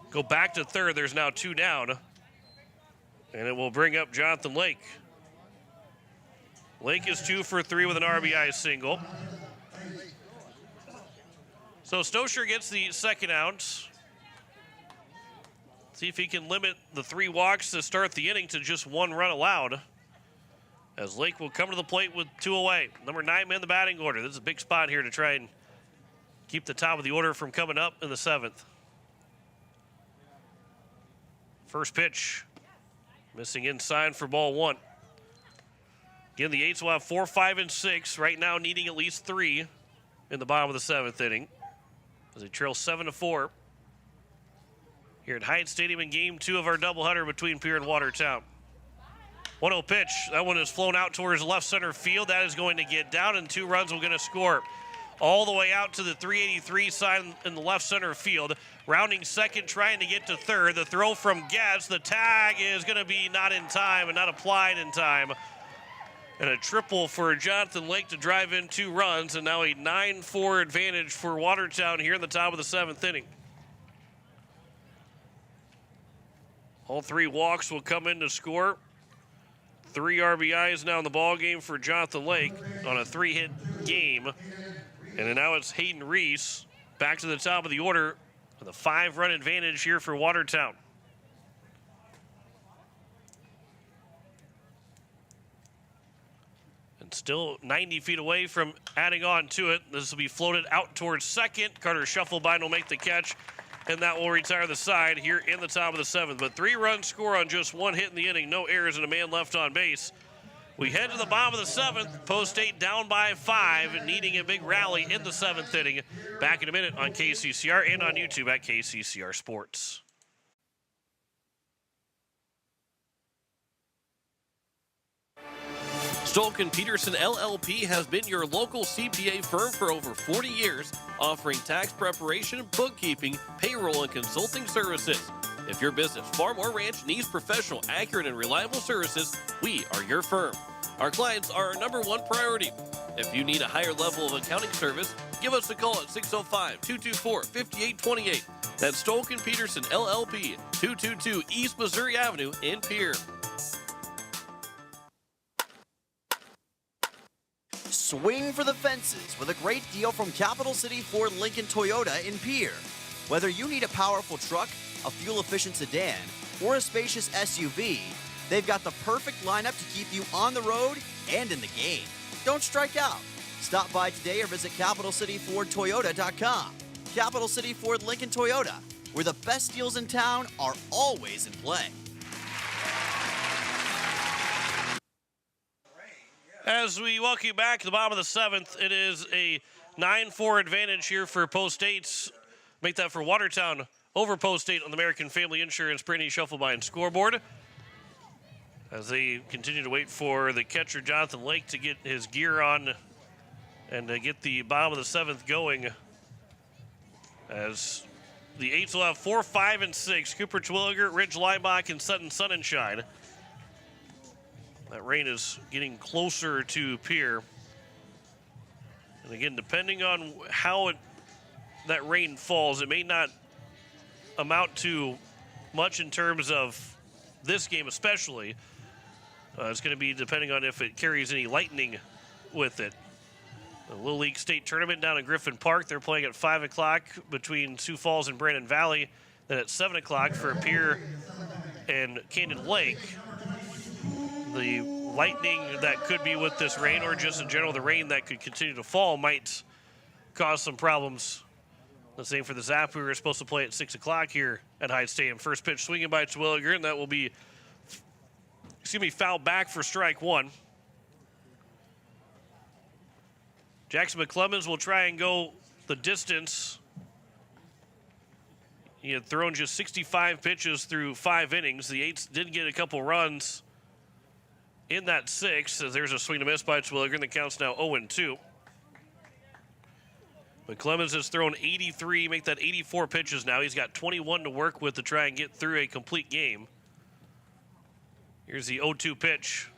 go back to third. There's now 2 down, and it will bring up Jonathan Lake. Lake is 2 for 3 with an RBI single. So Stosher gets the second out. See if he can limit the 3 walks to start the inning to just 1 run allowed, as Lake will come to the plate with 2 away. Number 9 man in the batting order. This is a big spot here to try and keep the top of the order from coming up in the 7th. First pitch, missing inside for ball 1. Again, the 8s will have 4, 5, and 6. Right now needing at least 3 in the bottom of the 7th inning, as they trail 7-4 here at Hyatt Stadium in Game 2 of our doubleheader between Pierre and Watertown. 1-0 pitch. That one is flown out towards left center field. That is going to get down, and 2 runs will going to score. All the way out to the 383 side in the left center field. Rounding second, trying to get to third. The throw from Getz. The tag is going to be not in time and not applied in time. And a triple for Jonathan Lake to drive in 2 runs, and now a 9-4 advantage for Watertown here in the top of the 7th inning. All 3 walks will come in to score. 3 RBIs now in the ball game for Jonathan Lake on a 3-hit game. And then now it's Hayden Reese back to the top of the order with a 5-run advantage here for Watertown. And still 90 feet away from adding on to it. This will be floated out towards second. Carter Shufflebine will make the catch, and that will retire the side here in the top of the 7th. But 3-run score on just 1 hit in the inning, no errors, and a man left on base. We head to the bottom of the 7th. Post State down by 5, needing a big rally in the 7th inning. Back in a minute on KCCR and on YouTube at KCCR Sports. Stolken Peterson LLP has been your local CPA firm for over 40 years, offering tax preparation, bookkeeping, payroll, and consulting services. If your business, farm, or ranch needs professional, accurate, and reliable services, we are your firm. Our clients are our #1 priority. If you need a higher level of accounting service, give us a call at 605-224-5828. That's Stolken Peterson LLP, 222 East Missouri Avenue in Pierre.
Swing for the fences with a great deal from Capital City Ford Lincoln Toyota in Pierre. Whether you need a powerful truck, a fuel-efficient sedan, or a spacious SUV, they've got the perfect lineup to keep you on the road and in the game. Don't strike out. Stop by today or visit CapitalCityFordToyota.com. Capital City Ford Lincoln Toyota, where the best deals in town are always in play.
As we welcome you back to the bottom of the 7th, it is a 9-4 advantage here for Post State's. Make that for Watertown over Post State on the American Family Insurance Brittany Shufflebine scoreboard. As they continue to wait for the catcher, Jonathan Lake, to get his gear on and to get the bottom of the 7th going. As the 8s will have 4, 5, and 6. Cooper Twilliger, Ridge Leibach, and Sutton Sunshine. That rain is getting closer to Pierre. And again, depending on how that rain falls, it may not amount to much in terms of this game especially. It's going to be depending on if it carries any lightning with it. The Little League State Tournament down in Griffin Park. They're playing at 5 o'clock between Sioux Falls and Brandon Valley. Then at 7 o'clock for Pierre and Canyon Lake. The lightning that could be with this rain, or just in general the rain that could continue to fall, might cause some problems. The same for the Zap. We were supposed to play at 6 o'clock here at Hyde Stadium. First pitch swinging by Terwilliger, and that will be, fouled back for strike one. Jackson McClemens will try and go the distance. He had thrown just 65 pitches through 5 innings. The Eights did get a couple runs in that 6, as there's a swing to miss by Terwilliger, and the count's now 0-2. McClemens has thrown 83, make that 84 pitches now. He's got 21 to work with to try and get through a complete game. Here's the 0-2 pitch.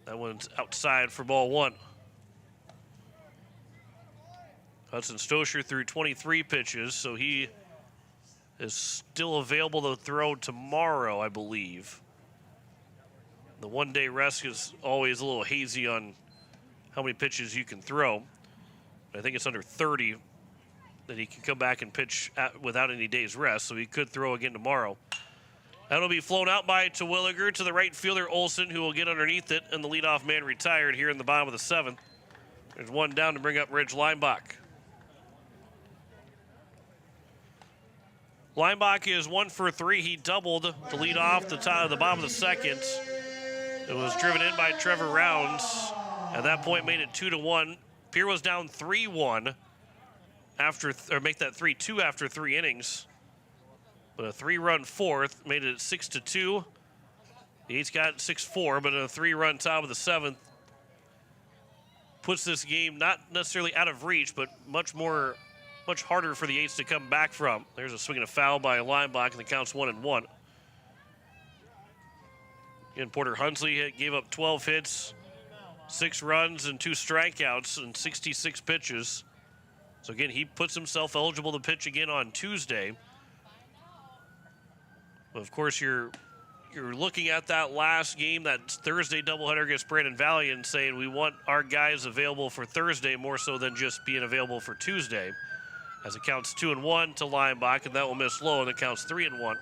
That one's outside for ball 1. Hudson Stosher threw 23 pitches, so he is still available to throw tomorrow, I believe. The one-day rest is always a little hazy on how many pitches you can throw. I think it's under 30 that he can come back and pitch without any days rest, so he could throw again tomorrow. That'll be flown out by Terwilliger to the right fielder, Olson, who will get underneath it, and the leadoff man retired here in the bottom of the 7th. There's one down to bring up Ridge Leinbach. Leinbach is 1 for 3. He doubled to lead off the top of the bottom of the 2nd. It was driven in by Trevor Rounds. At that point, made it 2-1. Pierre was down 3-1 after, or make that 3-2 after 3 innings. But a 3-run 4th made it 6-2. The Eights got 6-4, but a 3-run top of the 7th puts this game not necessarily out of reach, but much harder for the Eights to come back from. There's a swing and a foul by Leinbach, and the count's 1-1. Again, Porter Hunsley gave up 12 hits, 6 runs, and 2 strikeouts, and 66 pitches. So again, he puts himself eligible to pitch again on Tuesday. But of course, you're looking at that last game, that Thursday doubleheader against Brandon Valley, and saying we want our guys available for Thursday more so than just being available for Tuesday. As it counts 2-1 to Leinbach, and that will miss low, and it counts 3-1.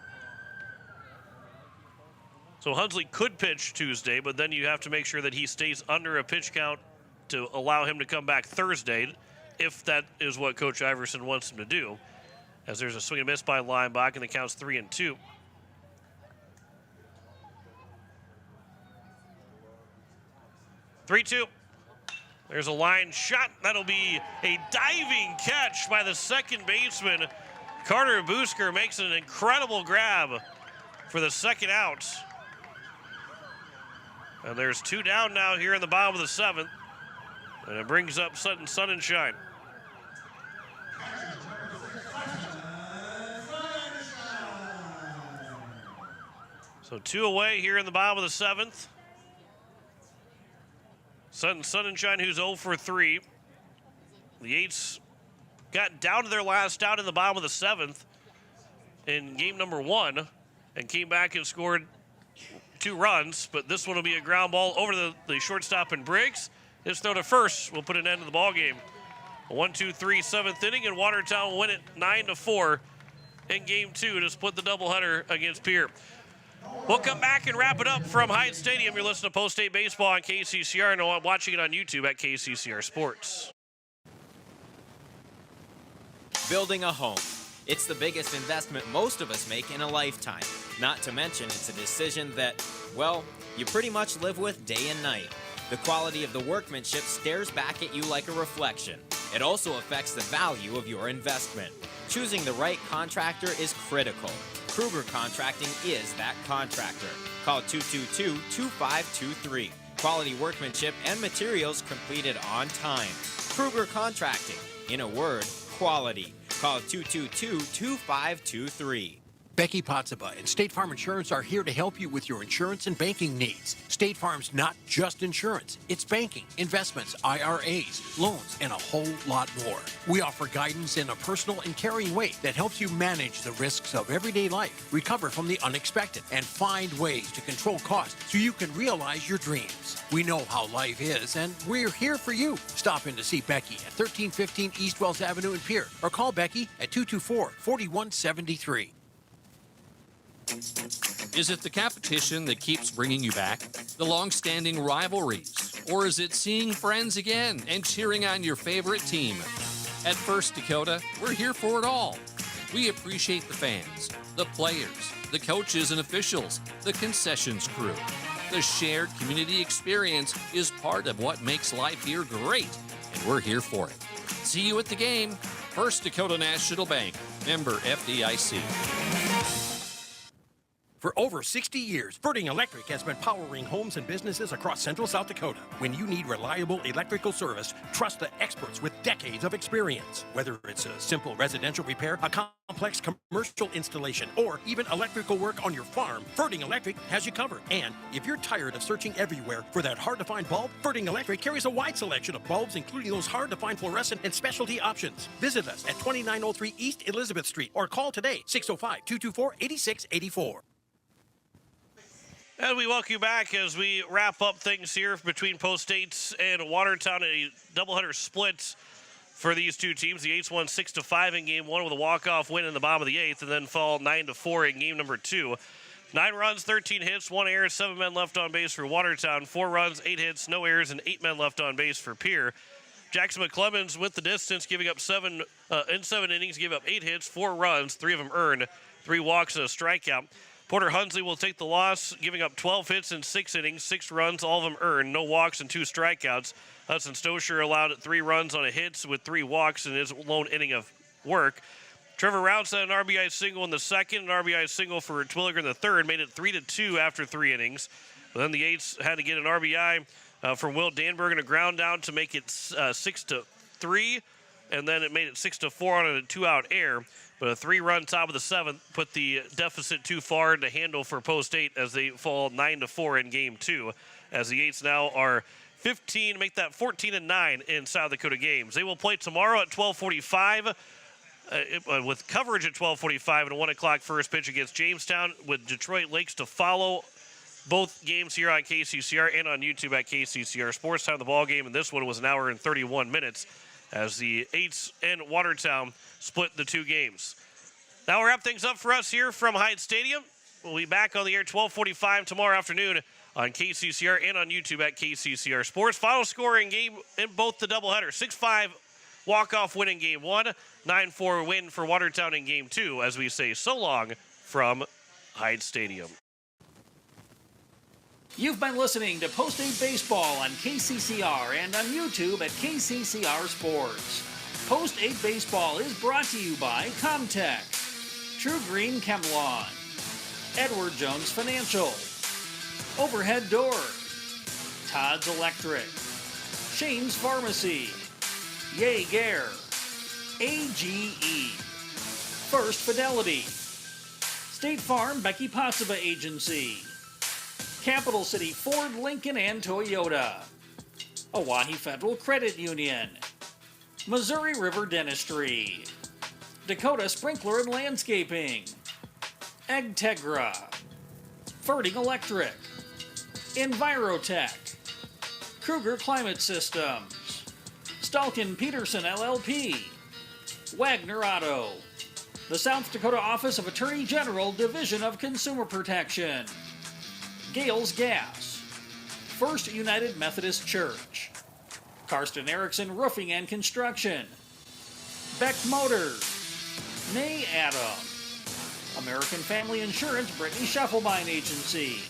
So Hunsley could pitch Tuesday, but then you have to make sure that he stays under a pitch count to allow him to come back Thursday, if that is what Coach Iverson wants him to do. As there's a swing and miss by Leinbach, and it counts 3-2. 3-2. There's a line shot. That'll be a diving catch by the second baseman. Carter Busker makes an incredible grab for the second out. And there's 2 down now here in the bottom of the 7th. And it brings up Sutton Sunshine. So 2 away here in the bottom of the 7th. Sutton Sunshine, who's 0 for 3. The Eights got down to their last out in the bottom of the 7th in game number 1 and came back and scored 2 runs, but this one will be a ground ball over the shortstop and Briggs. His throw to first will put an end to the ball game. A 1-2-3 7th inning, and Watertown will win it 9-4 in game 2 to split the doubleheader against Pierre. We'll come back and wrap it up from Hyde Stadium. You're listening to Post-State Baseball on KCCR, and watching it on YouTube at KCCR Sports.
Building a home. It's the biggest investment most of us make in a lifetime. Not to mention, it's a decision that, well, you pretty much live with day and night. The quality of the workmanship stares back at you like a reflection. It also affects the value of your investment. Choosing the right contractor is critical. Kruger Contracting is that contractor. Call 222-2523. Quality workmanship and materials completed on time. Kruger Contracting. In a word, quality. Call 222-2523.
Becky Pottsaba and State Farm Insurance are here to help you with your insurance and banking needs. State Farm's not just insurance. It's banking, investments, IRAs, loans, and a whole lot more. We offer guidance in a personal and caring way that helps you manage the risks of everyday life, recover from the unexpected, and find ways to control costs so you can realize your dreams. We know how life is, and we're here for you. Stop in to see Becky at 1315 East Wells Avenue in Pierre, or call Becky at 224-4173.
Is it the competition that keeps bringing you back? The long-standing rivalries? Or is it seeing friends again and cheering on your favorite team? At First Dakota, we're here for it all. We appreciate the fans, the players, the coaches and officials, the concessions crew. The shared community experience is part of what makes life here great, and we're here for it. See you at the game. First Dakota National Bank, member FDIC.
For over 60 years, Birding Electric has been powering homes and businesses across central South Dakota. When you need reliable electrical service, trust the experts with decades of experience. Whether it's a simple residential repair, a complex commercial installation, or even electrical work on your farm, Birding Electric has you covered. And if you're tired of searching everywhere for that hard-to-find bulb, Birding Electric carries a wide selection of bulbs, including those hard-to-find fluorescent and specialty options. Visit us at 2903 East Elizabeth Street or call today, 605-224-8684.
And we welcome you back as we wrap up things here between Post States and Watertown. A doubleheader split for these two teams. The Eights won 6-5 in game one with a walk-off win in the bottom of the eighth, and then fall 9-4 in game number two. 9 runs, 13 hits, 1 error, 7 men left on base for Watertown. 4 runs, 8 hits, no errors, and 8 men left on base for Pierre. Jackson McClemens with the distance, giving up 7 innings, gave up 8 hits, 4 runs, 3 of them earned, 3 walks and a strikeout. Porter Hunsley will take the loss, giving up 12 hits in 6 innings, 6 runs, all of them earned, no walks and 2 strikeouts. Hudson Stosher allowed 3 runs on a hit with 3 walks in his lone inning of work. Trevor Rounce had an RBI single in the second, an RBI single for Twilliger in the third, made it 3-2 after 3 innings. But then the Eights had to get an RBI from Will Danberg and a ground down to make it 6-3, and then it made it 6-4 on a 2-out error. But a 3-run top of the 7th put the deficit too far to handle for Post 8 as they fall 9-4 in game 2. As the Eights now are 15, make that 14-9 in South Dakota games. They will play tomorrow at 12:45 with coverage at 12:45 and a 1 o'clock first pitch against Jamestown, with Detroit Lakes to follow. Both games here on KCCR and on YouTube at KCCR Sports. Time of the ball game, and this one was an hour and 31 minutes. As the Eights and Watertown split the 2 games. Now we'll wrap things up for us here from Hyde Stadium. We'll be back on the air 12:45 tomorrow afternoon on KCCR and on YouTube at KCCR Sports. Final score in both the doubleheader: 6-5 walk-off win in game 1, 9-4 win for Watertown in game 2. As we say so long from Hyde Stadium.
You've been listening to Post 8 Baseball on KCCR and on YouTube at KCCR Sports. Post 8 Baseball is brought to you by Comtech, True Green Chemlon, Edward Jones Financial, Overhead Door, Todd's Electric, Shane's Pharmacy, Jaeger, AGE, First Fidelity, State Farm Becky Pottsaba Agency, Capital City Ford, Lincoln, and Toyota, Oahe Federal Credit Union, Missouri River Dentistry, Dakota Sprinkler and Landscaping, Agtegra, Birding Electric, Envirotech, Kruger Climate Systems, Stalkin Peterson LLP, Wagner Auto, the South Dakota Office of Attorney General, Division of Consumer Protection, Gales Gas, First United Methodist Church, Karsten Erickson Roofing and Construction, Beck Motors, Nay Adam, American Family Insurance Brittany Scheffelbein Agency,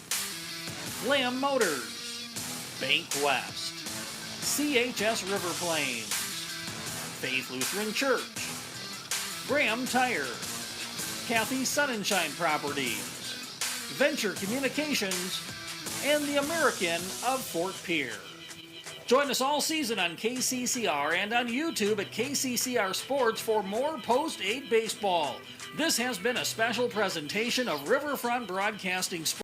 Lamb Motors, Bank West, CHS River Plains, Faith Lutheran Church, Graham Tire, Kathy Sunshine Properties, Venture Communications, and the American of Fort Pierre. Join us all season on KCCR and on YouTube at KCCR Sports for more post-8 baseball. This has been a special presentation of Riverfront Broadcasting Sports.